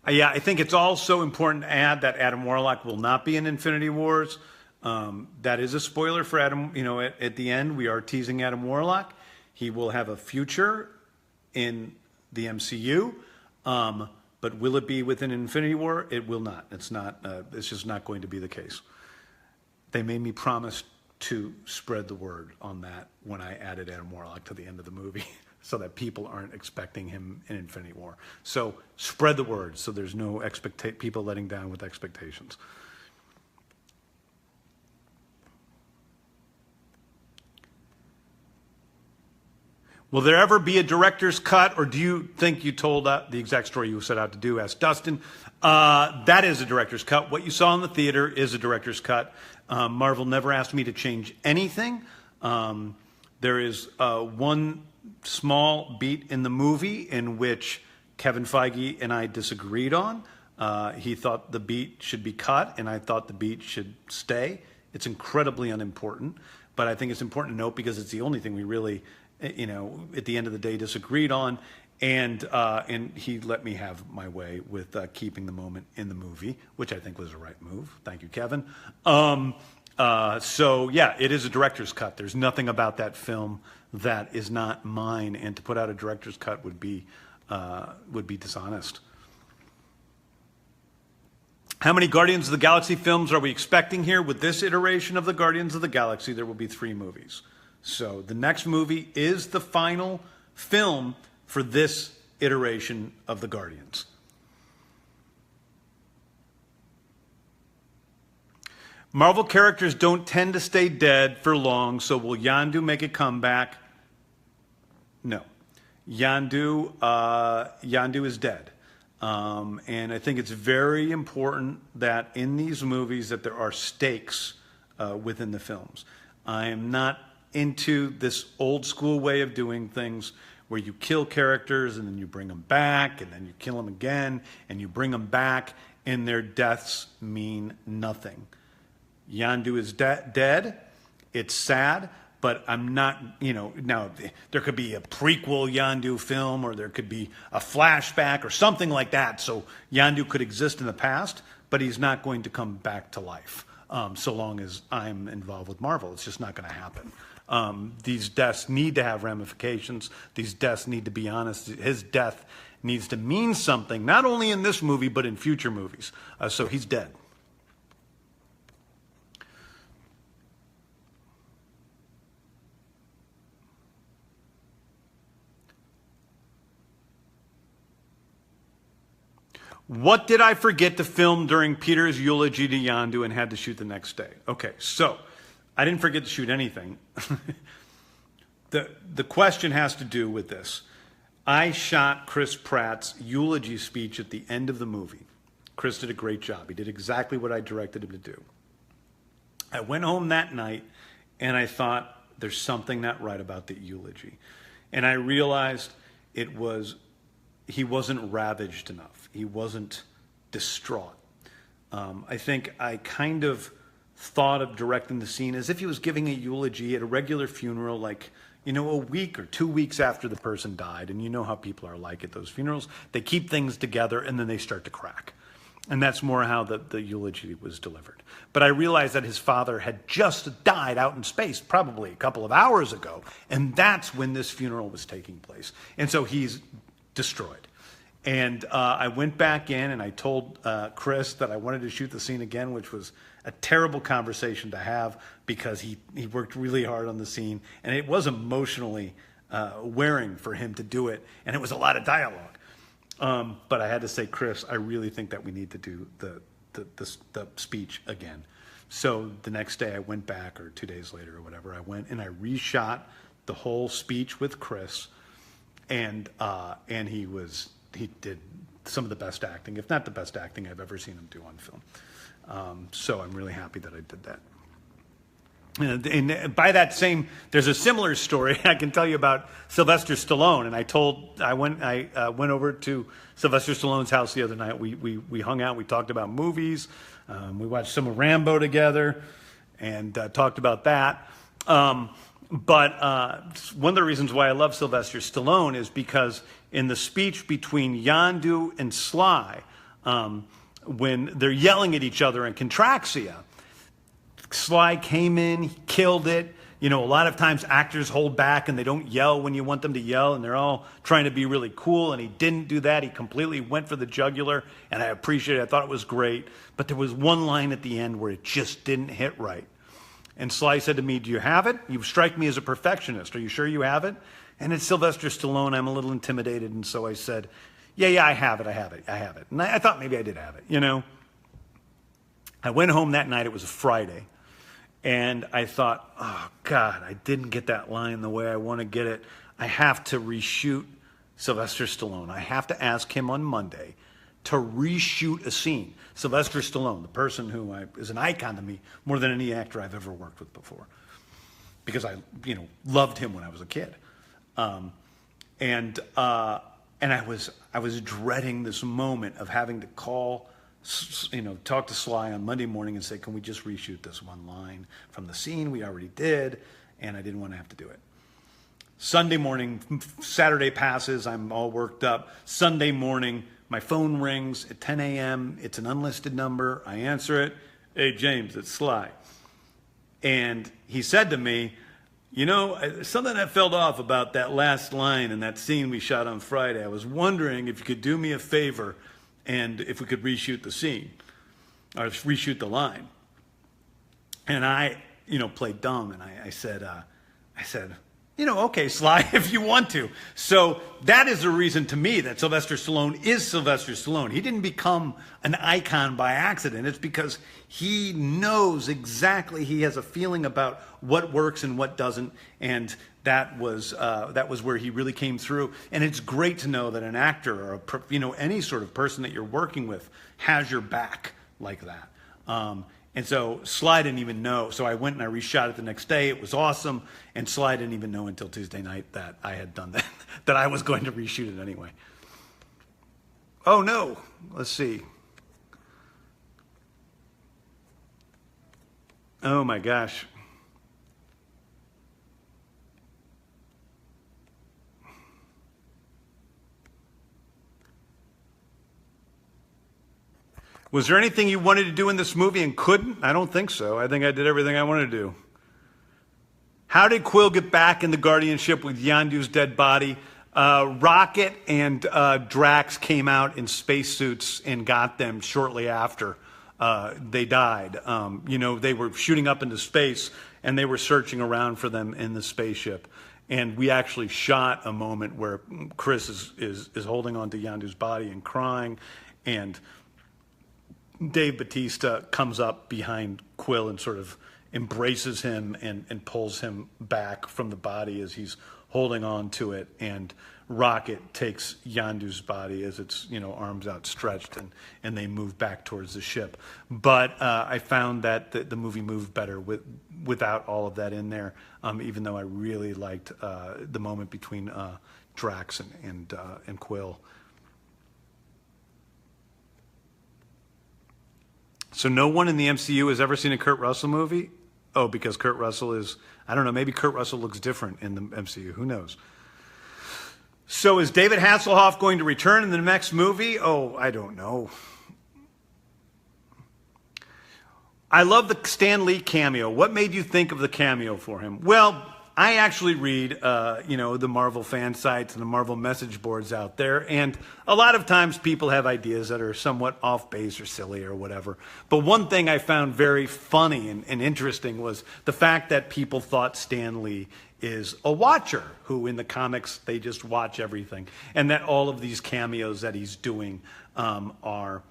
A: Yeah, I think it's also important to add that Adam Warlock will not be in Infinity Wars. That is a spoiler for Adam. At the end, we are teasing Adam Warlock. He will have a future in the MCU, but will it be within Infinity War? It will not. It's not. It's just not going to be the case. They made me promise to spread the word on that when I added Adam Warlock to the end of the movie. So that people aren't expecting him in Infinity War. So spread the word so there's no people letting down with expectations. Will there ever be a director's cut, or do you think you told the exact story you set out to do? Asked Dustin. That is a director's cut. What you saw in the theater is a director's cut. Marvel never asked me to change anything. There is one small beat in the movie in which Kevin Feige and I disagreed on. He thought the beat should be cut, and I thought the beat should stay. It's incredibly unimportant. but I think it's important to note because it's the only thing we really, at the end of the day disagreed on. And he let me have my way with keeping the moment in the movie, which I think was the right move. Thank you, Kevin. So yeah, it is a director's cut. There's nothing about that film that is not mine, and to put out a director's cut would be dishonest. How many Guardians of the Galaxy films are we expecting here? With this iteration of the Guardians of the Galaxy, there will be 3 movies. So the next movie is the final film for this iteration of the Guardians. Marvel characters don't tend to stay dead for long, so will Yondu make a comeback? No. Yondu is dead. And I think it's very important that in these movies that there are stakes within the films. I am not into this old school way of doing things where you kill characters and then you bring them back and then you kill them again and you bring them back and their deaths mean nothing. Yondu is dead. It's sad, but I'm not, now there could be a prequel Yondu film or there could be a flashback or something like that. So Yondu could exist in the past, but he's not going to come back to life so long as I'm involved with Marvel. It's just not going to happen. These deaths need to have ramifications. These deaths need to be honest. His death needs to mean something, not only in this movie, but in future movies. So he's dead. What did I forget to film during Peter's eulogy to Yondu and had to shoot the next day? Okay, so I didn't forget to shoot anything. The question has to do with this. I shot Chris Pratt's eulogy speech at the end of the movie. Chris did a great job. He did exactly what I directed him to do. I went home that night and I thought, there's something not right about the eulogy. And I realized he wasn't ravaged enough. He wasn't distraught. I think I kind of thought of directing the scene as if he was giving a eulogy at a regular funeral, like, a week or 2 weeks after the person died. And you know how people are like at those funerals. They keep things together and then they start to crack. And that's more how the eulogy was delivered. But I realized that his father had just died out in space, probably a couple of hours ago. And that's when this funeral was taking place. And so he's destroyed. And I went back in and I told Chris that I wanted to shoot the scene again, which was a terrible conversation to have because he worked really hard on the scene. And it was emotionally wearing for him to do it. And it was a lot of dialogue. But I had to say, Chris, I really think that we need to do the speech again. So the next day I went back, or 2 days later or whatever, I went and I reshot the whole speech with Chris. And he did some of the best acting, if not the best acting I've ever seen him do on film. So I'm really happy that I did that. And by that same, there's a similar story I can tell you about Sylvester Stallone. And I went over to Sylvester Stallone's house the other night. We hung out, we talked about movies, we watched some of Rambo together, and talked about that. But one of the reasons why I love Sylvester Stallone is because in the speech between Yondu and Sly, when they're yelling at each other in Contraxia, Sly came in, he killed it. A lot of times actors hold back and they don't yell when you want them to yell, and they're all trying to be really cool, and he didn't do that. He completely went for the jugular, and I appreciate it. I thought it was great. But there was one line at the end where it just didn't hit right. And Sly said to me, "Do you have it? You strike me as a perfectionist. Are you sure you have it?" And it's Sylvester Stallone. I'm a little intimidated. And so I said, yeah, I have it. And I thought maybe I did have it, I went home that night. It was a Friday. And I thought, oh, God, I didn't get that line the way I want to get it. I have to reshoot Sylvester Stallone. I have to ask him on Monday to reshoot a scene. Sylvester Stallone, the person who is an icon to me more than any actor I've ever worked with before, because I, loved him when I was a kid, and I was dreading this moment of having to call talk to Sly on Monday morning and say, can we just reshoot this one line from the scene we already did? And I didn't want to have to do it. Sunday morning, Saturday passes, I'm all worked up. Sunday morning, my phone rings at 10 a.m. It's an unlisted number. I answer it. Hey, James, it's Sly. And he said to me, something that felt off about that last line in that scene we shot on Friday. I was wondering if you could do me a favor and if we could reshoot the scene or reshoot the line. And I, played dumb, and I said, okay, Sly, if you want to. So that is the reason to me that Sylvester Stallone is Sylvester Stallone. He didn't become an icon by accident. It's because he knows exactly, he has a feeling about what works and what doesn't, and that was where he really came through. And it's great to know that an actor or any sort of person that you're working with has your back like that. And so Sly didn't even know. So I went and I reshot it the next day. It was awesome. And Sly didn't even know until Tuesday night that I had done that, that I was going to reshoot it anyway. Oh no, let's see. Oh my gosh. Was there anything you wanted to do in this movie and couldn't? I don't think so. I think I did everything I wanted to do. How did Quill get back in the guardianship with Yondu's dead body? Rocket and Drax came out in spacesuits and got them shortly after they died. They were shooting up into space and they were searching around for them in the spaceship. And we actually shot a moment where Chris is holding onto Yondu's body and crying, and Dave Bautista comes up behind Quill and sort of embraces him and pulls him back from the body as he's holding on to it. And Rocket takes Yondu's body as its arms outstretched, and they move back towards the ship. But I found that the movie moved better without all of that in there, even though I really liked the moment between Drax and Quill. So no one in the MCU has ever seen a Kurt Russell movie? Oh, because Kurt Russell is, I don't know, maybe Kurt Russell looks different in the MCU. Who knows? So is David Hasselhoff going to return in the next movie? Oh, I don't know. I love the Stan Lee cameo. What made you think of the cameo for him? Well, I actually read, the Marvel fan sites and the Marvel message boards out there, and a lot of times people have ideas that are somewhat off base or silly or whatever. But one thing I found very funny and interesting was the fact that people thought Stan Lee is a watcher, who in the comics they just watch everything, and that all of these cameos that he's doing are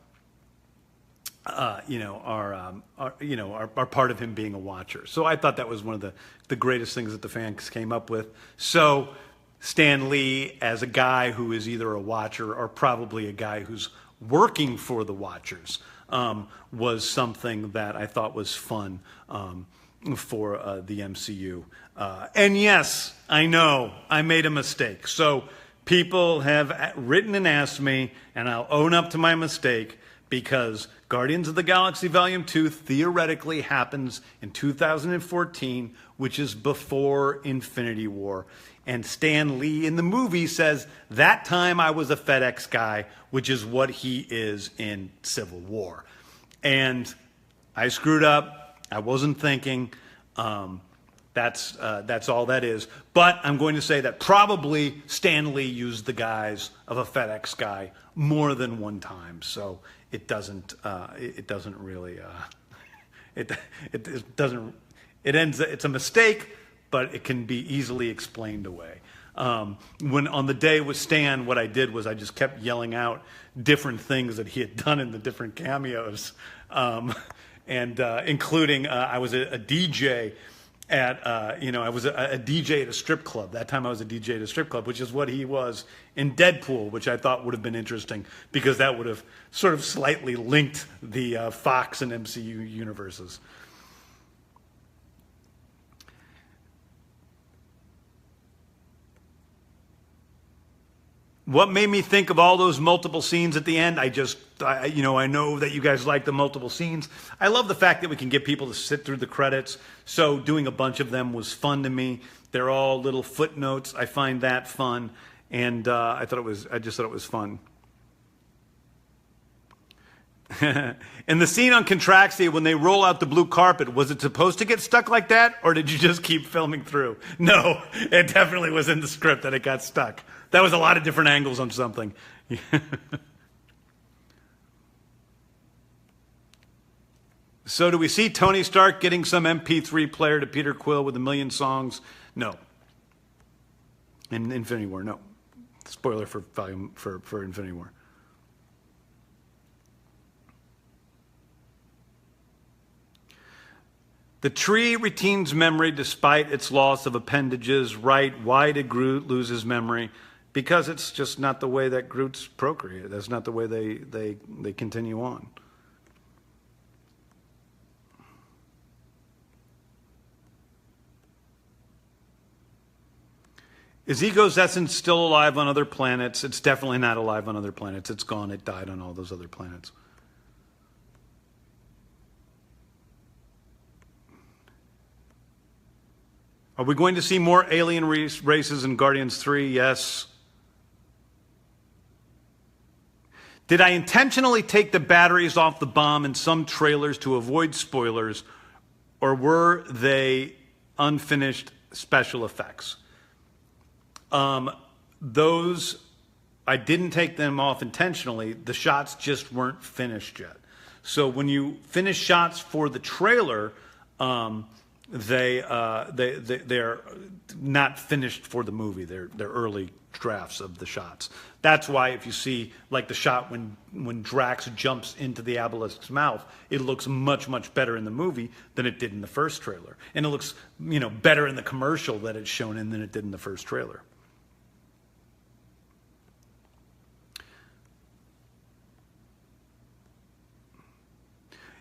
A: part of him being a watcher. So I thought that was one of the greatest things that the fans came up with. So Stan Lee, as a guy who is either a watcher or probably a guy who's working for the Watchers, was something that I thought was fun for the MCU. And yes, I know I made a mistake. So people have written and asked me, and I'll own up to my mistake, because Guardians of the Galaxy Volume 2 theoretically happens in 2014, which is before Infinity War. And Stan Lee in the movie says, that time I was a FedEx guy, which is what he is in Civil War. And I screwed up. I wasn't thinking. That's all that is. But I'm going to say that probably Stan Lee used the guise of a FedEx guy more than one time. So it doesn't really, it's a mistake, but it can be easily explained away. When on the day with Stan, what I did was I just kept yelling out different things that he had done in the different cameos, including I was a DJ at I was a DJ at a strip club. That time I was a DJ at a strip club, which is what he was in Deadpool, which I thought would have been interesting because that would have sort of slightly linked the Fox and MCU universes. What made me think of all those multiple scenes at the end? I just I know that you guys like the multiple scenes. I love the fact that we can get people to sit through the credits. So doing a bunch of them was fun to me. They're all little footnotes. I find that fun, and I just thought it was fun. In the scene on Contraxia, when they roll out the blue carpet, was it supposed to get stuck like that, or did you just keep filming through? No, it definitely was in the script that it got stuck. That was a lot of different angles on something. So do we see Tony Stark getting some MP3 player to Peter Quill with 1,000,000 songs? No. In Infinity War, no. Spoiler for Infinity War. The tree retains memory despite its loss of appendages. Right? Why did Groot lose his memory? Because it's just not the way that Groots procreate. That's not the way they continue on. Is Ego's essence still alive on other planets? It's definitely not alive on other planets. It's gone. It died on all those other planets. Are we going to see more alien races in Guardians 3? Yes. Did I intentionally take the batteries off the bomb in some trailers to avoid spoilers, or were they unfinished special effects? Those, I didn't take them off intentionally. The shots just weren't finished yet. So when you finish shots for the trailer, they're not finished for the movie. They're early drafts of the shots. That's why if you see like the shot when Drax jumps into the obelisk's mouth, it looks much, much better in the movie than it did in the first trailer. And it looks, better in the commercial that it's shown in than it did in the first trailer.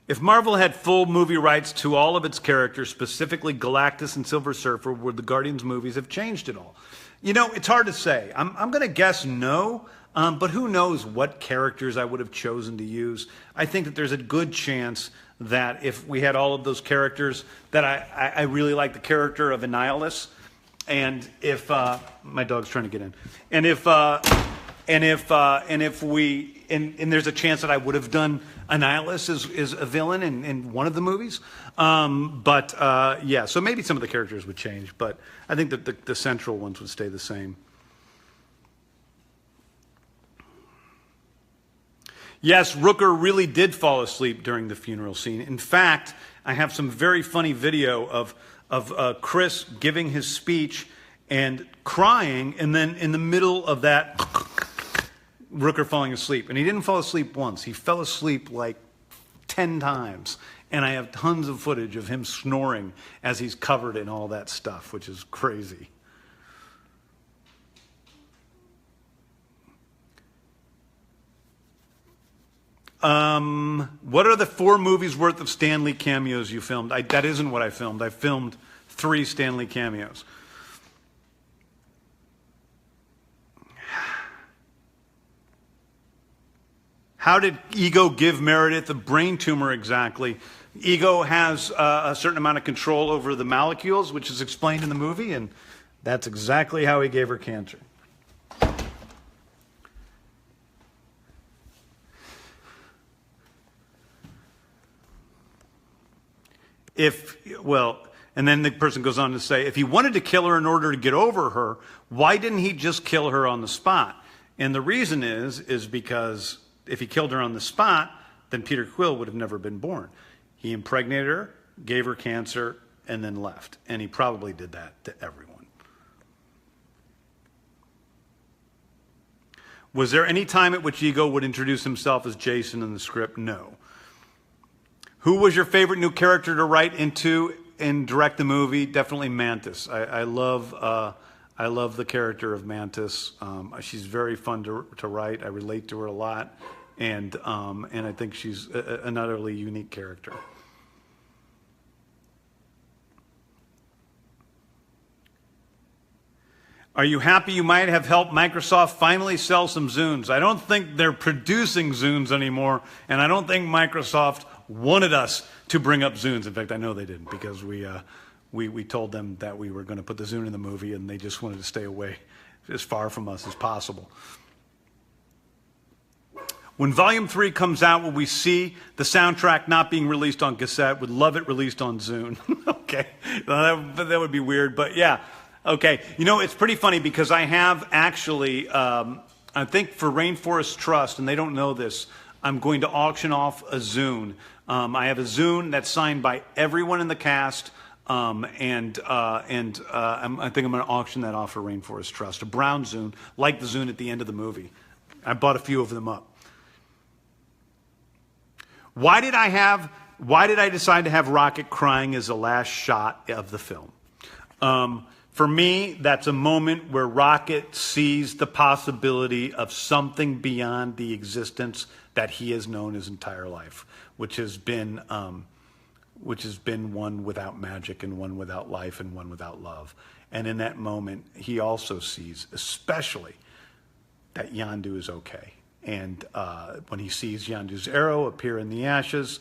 A: If Marvel had full movie rights to all of its characters, specifically Galactus and Silver Surfer, would the Guardians movies have changed at all? It's hard to say. I'm going to guess no, but who knows what characters I would have chosen to use. I think that there's a good chance that if we had all of those characters, that I really like the character of Annihilus, and if my dog's trying to get in, and if there's a chance that I would have done Annihilus as a villain in one of the movies. Yeah, so maybe some of the characters would change, but I think that the central ones would stay the same. Yes, Rooker really did fall asleep during the funeral scene. In fact, I have some very funny video of Chris giving his speech and crying, and then in the middle of that, Rooker falling asleep. And he didn't fall asleep once. He fell asleep like 10 times. And I have tons of footage of him snoring as he's covered in all that stuff, which is crazy. What are the 4 movies worth of Stan Lee cameos you filmed? That isn't what I filmed. I filmed 3 Stan Lee cameos. How did Ego give Meredith a brain tumor exactly? Ego has a certain amount of control over the molecules, which is explained in the movie, and that's exactly how he gave her cancer. And then the person goes on to say, if he wanted to kill her in order to get over her, why didn't he just kill her on the spot? And the reason is because if he killed her on the spot, then Peter Quill would have never been born. He impregnated her, gave her cancer, and then left. And he probably did that to everyone. Was there any time at which Ego would introduce himself as Jason in the script? No. Who was your favorite new character to write into and direct the movie? Definitely Mantis. I love the character of Mantis. She's very fun to write. I relate to her a lot, and I think she's an utterly unique character. Are you happy you might have helped Microsoft finally sell some Zunes? I don't think they're producing Zunes anymore, and I don't think Microsoft wanted us to bring up Zunes. In fact, I know they didn't, because we told them that we were going to put the Zune in the movie, and they just wanted to stay away as far from us as possible. When Volume 3 comes out, will we see the soundtrack not being released on cassette? Would love it released on Zune. Okay, that would be weird, but yeah. Okay, you know, it's pretty funny because I have actually, I think for Rainforest Trust, and they don't know this, I'm going to auction off a Zune. I have a Zune that's signed by everyone in the cast, I think I'm going to auction that off for Rainforest Trust, a brown Zune, like the Zune at the end of the movie. I bought a few of them up. Why did I decide to have Rocket crying as the last shot of the film? For me, that's a moment where Rocket sees the possibility of something beyond the existence that he has known his entire life, which has been one without magic and one without life and one without love. And in that moment, he also sees, especially, that Yondu is okay. And when he sees Yondu's arrow appear in the ashes,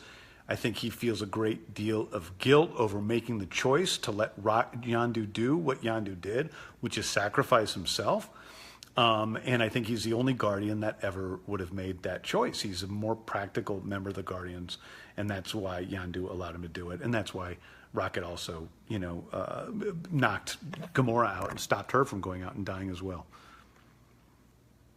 A: I think he feels a great deal of guilt over making the choice to let Yondu do what Yondu did, which is sacrifice himself. And I think he's the only Guardian that ever would have made that choice. He's a more practical member of the Guardians, and that's why Yondu allowed him to do it. And that's why Rocket also, you know, knocked Gamora out and stopped her from going out and dying as well.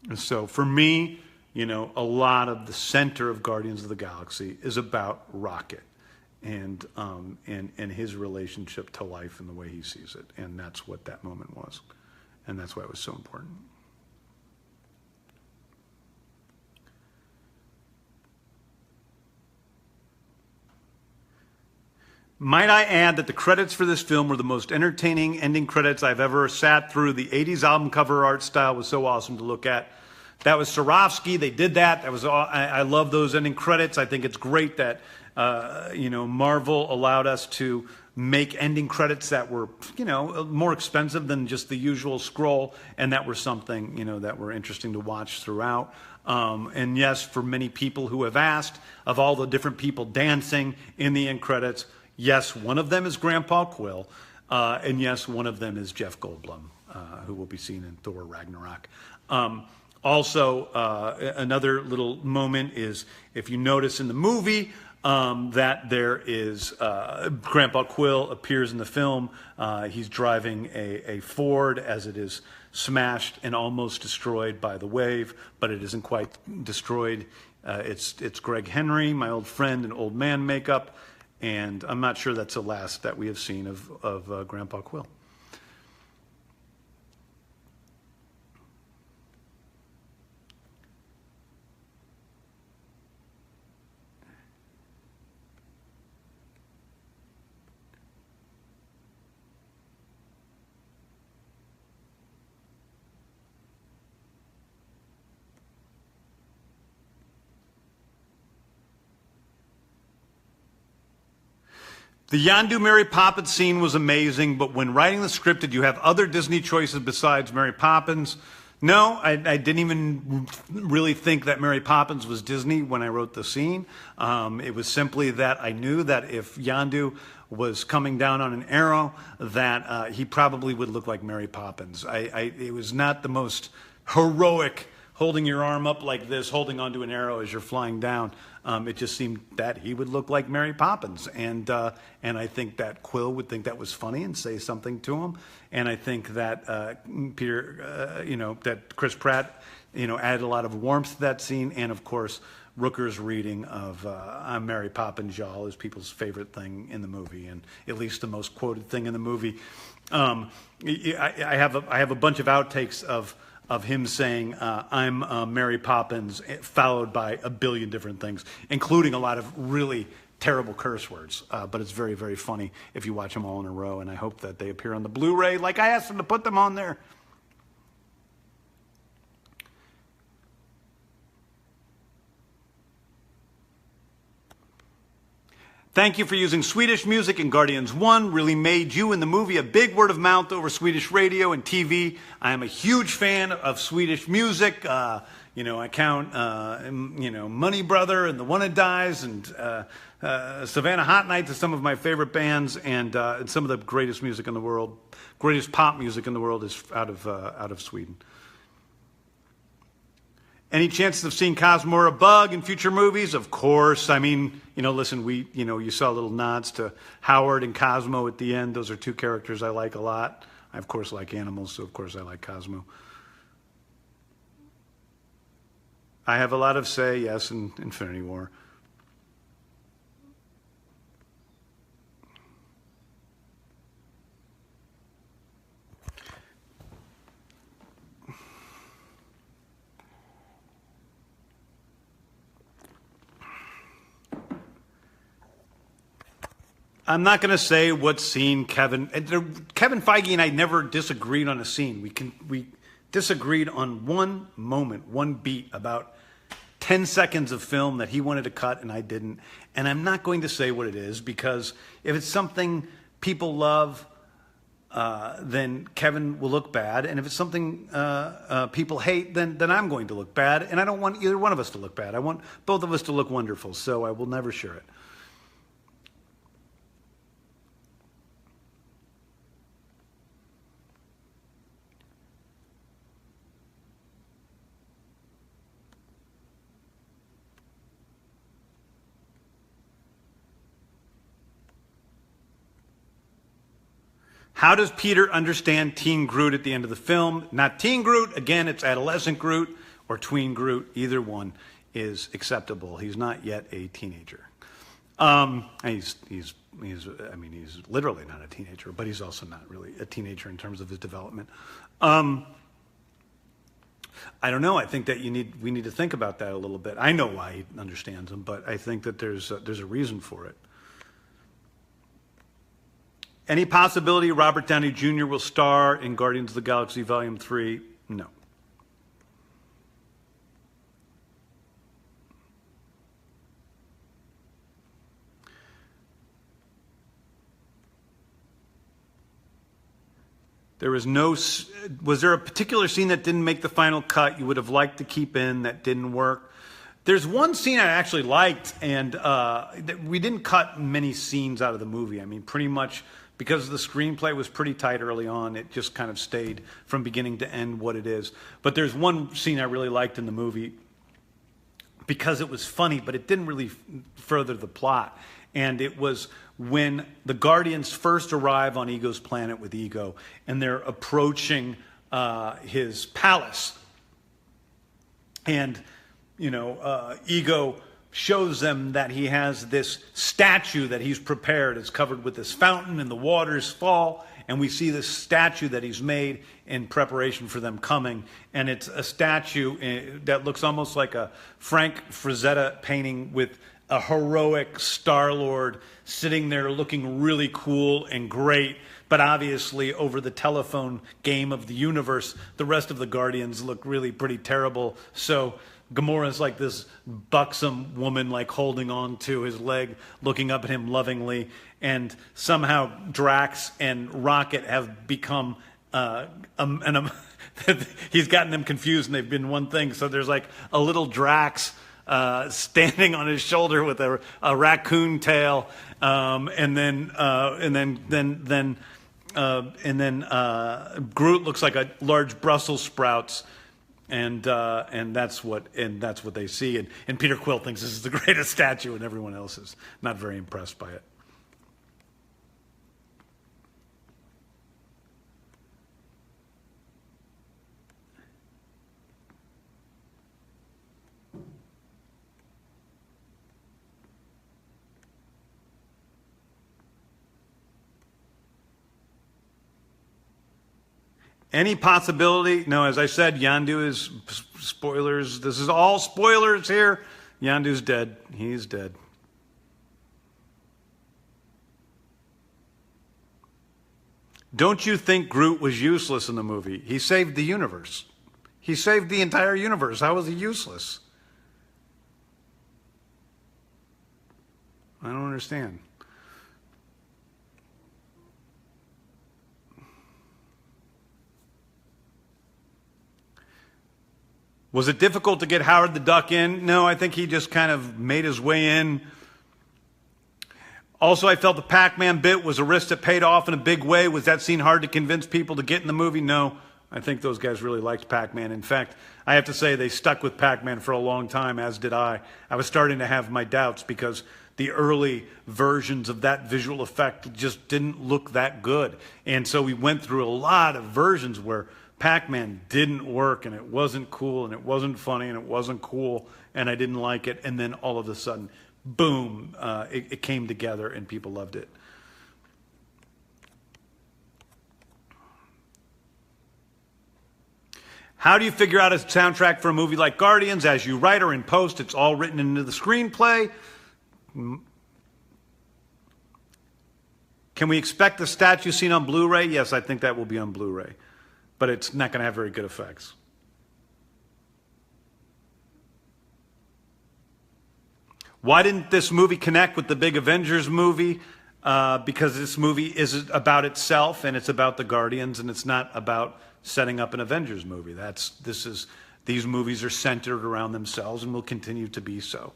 A: And so for me, you know, a lot of the center of Guardians of the Galaxy is about Rocket and his relationship to life and the way he sees it. And that's what that moment was. And that's why it was so important. Might I add that the credits for this film were the most entertaining ending credits I've ever sat through. The 80s album cover art style was so awesome to look at. That was Swarovski. They did that. That was I love those ending credits. I think it's great that you know, Marvel allowed us to make ending credits that were, you know, more expensive than just the usual scroll, and that were something, you know, that were interesting to watch throughout. And yes, for many people who have asked, of all the different people dancing in the end credits, yes, one of them is Grandpa Quill, and yes, one of them is Jeff Goldblum, who will be seen in Thor Ragnarok. Also, another little moment is, if you notice in the movie, that there is, Grandpa Quill appears in the film. He's driving a Ford as it is smashed and almost destroyed by the wave, but it isn't quite destroyed. It's Greg Henry, my old friend in old man makeup, and I'm not sure that's the last that we have seen of Grandpa Quill. The Yondu Mary Poppins scene was amazing, but when writing the script, did you have other Disney choices besides Mary Poppins? No, I didn't even really think that Mary Poppins was Disney when I wrote the scene. It was simply that I knew that if Yondu was coming down on an arrow, that he probably would look like Mary Poppins. It was not the most heroic holding your arm up like this, holding onto an arrow as you're flying down. It just seemed that he would look like Mary Poppins, and I think that Quill would think that was funny and say something to him, and I think that that Chris Pratt, added a lot of warmth to that scene, and of course Rooker's reading of "I'm Mary Poppins, y'all" is people's favorite thing in the movie, and at least the most quoted thing in the movie. I have a bunch of outtakes of him saying, I'm Mary Poppins, followed by a billion different things, including a lot of really terrible curse words. But it's very, very funny if you watch them all in a row, and I hope that they appear on the Blu-ray like I asked them to put them on there. Thank you for using Swedish music in Guardians 1. Really made you and the movie a big word of mouth over Swedish radio and TV. I am a huge fan of Swedish music. I count, Money Brother and The One That Dies and Savannah Hot Nights as some of my favorite bands, and some of the greatest music in the world, greatest pop music in the world is out of Sweden. Any chances of seeing Cosmo or a Bug in future movies? Of course. I mean, listen, you saw little nods to Howard and Cosmo at the end. Those are two characters I like a lot. I, of course, like animals, so of course I like Cosmo. I have a lot of say, yes, in Infinity War. I'm not going to say what scene Kevin Feige and I never disagreed on a scene. We disagreed on one moment, one beat, about 10 seconds of film that he wanted to cut and I didn't. And I'm not going to say what it is, because if it's something people love, then Kevin will look bad. And if it's something people hate, then I'm going to look bad. And I don't want either one of us to look bad. I want both of us to look wonderful. So I will never share it. How does Peter understand Teen Groot at the end of the film? Not Teen Groot, again, it's adolescent Groot or tween Groot. Either one is acceptable. He's not yet a teenager. He's literally not a teenager, but he's also not really a teenager in terms of his development. I don't know. I think that we need to think about that a little bit. I know why he understands them, but I think that there's a reason for it. Any possibility Robert Downey Jr. will star in Guardians of the Galaxy Volume 3? No. Was there a particular scene that didn't make the final cut you would have liked to keep in that didn't work? There's one scene I actually liked, and we didn't cut many scenes out of the movie. I mean, pretty much because the screenplay was pretty tight early on, it just kind of stayed from beginning to end what it is. But there's one scene I really liked in the movie because it was funny, but it didn't really further the plot. And it was when the Guardians first arrive on Ego's planet with Ego, and they're approaching his palace. And, Ego shows them that he has this statue that he's prepared. It's covered with this fountain, and the waters fall, and we see this statue that he's made in preparation for them coming. And it's a statue that looks almost like a Frank Frazetta painting with a heroic Star-Lord sitting there looking really cool and great. But obviously, over the telephone game of the universe, the rest of the Guardians look really pretty terrible. So Gamora's like this buxom woman, like holding on to his leg, looking up at him lovingly. And somehow Drax and Rocket have become he's gotten them confused, and they've been one thing. So there's like a little Drax standing on his shoulder with a raccoon tail, and then Groot looks like a large Brussels sprouts, and that's what they see. And Peter Quill thinks this is the greatest statue, and everyone else is not very impressed by it. Any possibility? No, as I said, Yondu is spoilers. This is all spoilers here. Yondu's dead. He's dead. Don't you think Groot was useless in the movie? He saved the universe. He saved the entire universe. How was he useless? I don't understand. Was it difficult to get Howard the Duck in? No, I think he just kind of made his way in. Also, I felt the Pac-Man bit was a risk that paid off in a big way. Was that scene hard to convince people to get in the movie? No. I think those guys really liked Pac-Man. In fact, I have to say they stuck with Pac-Man for a long time, as did I. I was starting to have my doubts because the early versions of that visual effect just didn't look that good. And so we went through a lot of versions where Pac-Man didn't work, and it wasn't cool, and it wasn't funny, and it wasn't cool, and I didn't like it. And then all of a sudden, boom, it came together, and people loved it. How do you figure out a soundtrack for a movie like Guardians? As you write or in post, it's all written into the screenplay. Can we expect the statue scene on Blu-ray? Yes, I think that will be on Blu-ray. But it's not going to have very good effects. Why didn't this movie connect with the big Avengers movie? Because this movie is about itself, and it's about the Guardians, and it's not about setting up an Avengers movie. These movies are centered around themselves and will continue to be so.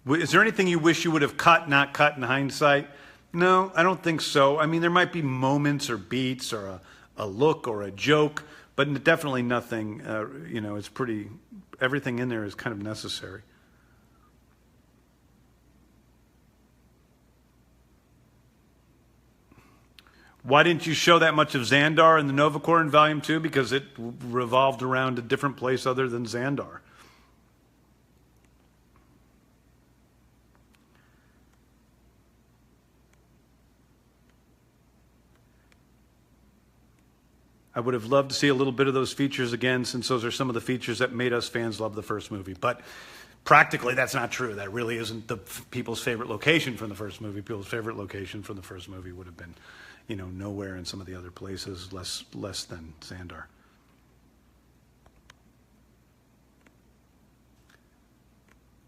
A: Is there anything you wish you would have not cut in hindsight? No, I don't think so. I mean, there might be moments or beats or a look or a joke, but definitely nothing, it's pretty, everything in there is kind of necessary. Why didn't you show that much of Xandar in the Nova Corps in Volume 2? Because it revolved around a different place other than Xandar. I would have loved to see a little bit of those features again, since those are some of the features that made us fans love the first movie. But practically, that's not true. That really isn't the people's favorite location from the first movie. People's favorite location from the first movie would have been, nowhere in some of the other places, less than Xandar.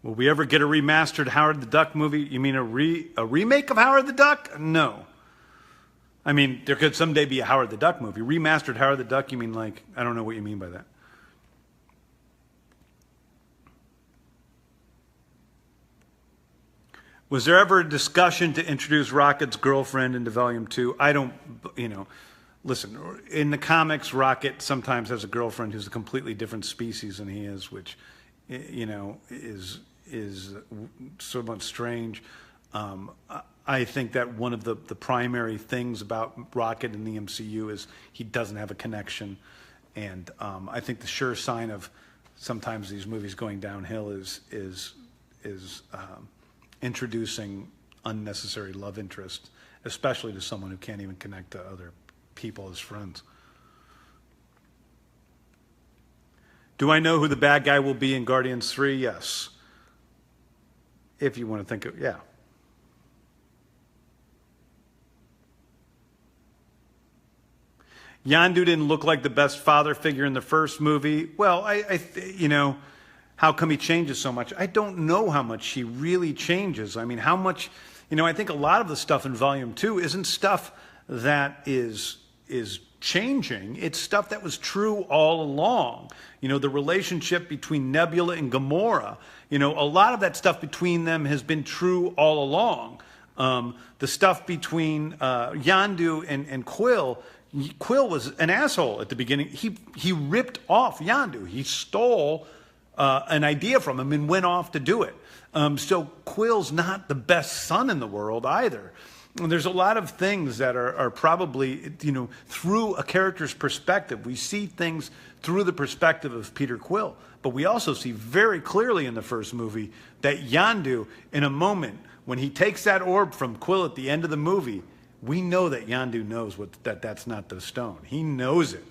A: Will we ever get a remastered Howard the Duck movie? You mean a remake of Howard the Duck? No. I mean, there could someday be a Howard the Duck movie. Remastered Howard the Duck, you mean I don't know what you mean by that. Was there ever a discussion to introduce Rocket's girlfriend into Volume 2? I don't, listen, in the comics, Rocket sometimes has a girlfriend who's a completely different species than he is, which, is somewhat strange. I think that one of the primary things about Rocket in the MCU is he doesn't have a connection. And I think the sure sign of sometimes these movies going downhill is introducing unnecessary love interest, especially to someone who can't even connect to other people as friends. Do I know who the bad guy will be in Guardians 3? Yes. If you want to think of, yeah. Yondu didn't look like the best father figure in the first movie. Well, how come he changes so much? I don't know how much he really changes. I mean, how much, I think a lot of the stuff in Volume 2 isn't stuff that is changing. It's stuff that was true all along. The relationship between Nebula and Gamora, a lot of that stuff between them has been true all along. The stuff between Yondu and Quill was an asshole at the beginning. He ripped off Yondu. He stole an idea from him and went off to do it. So Quill's not the best son in the world either. And there's a lot of things that are probably, through a character's perspective. We see things through the perspective of Peter Quill. But we also see very clearly in the first movie that Yondu, in a moment, when he takes that orb from Quill at the end of the movie, we know that Yondu knows that's not the stone. He knows it.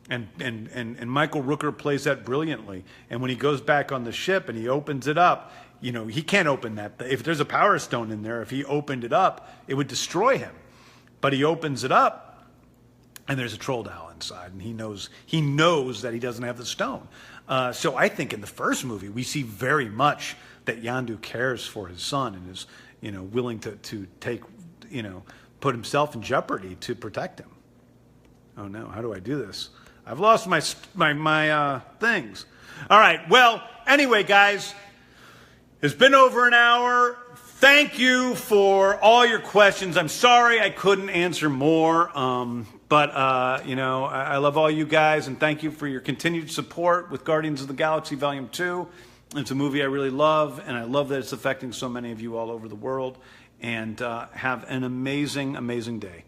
A: And Michael Rooker plays that brilliantly. And when he goes back on the ship and he opens it up, he can't open that. If there's a power stone in there, if he opened it up, it would destroy him. But he opens it up, and there's a troll doll inside, and he knows that he doesn't have the stone. So I think in the first movie we see very much that Yondu cares for his son and is, willing to take, put himself in jeopardy to protect him. Oh no, how do I do this? I've lost my things. All right, well, anyway, guys, it's been over an hour. Thank you for all your questions. I'm sorry I couldn't answer more, but I love all you guys, and thank you for your continued support with Guardians of the Galaxy Volume 2. It's a movie I really love, and I love that it's affecting so many of you all over the world. And have an amazing, amazing day.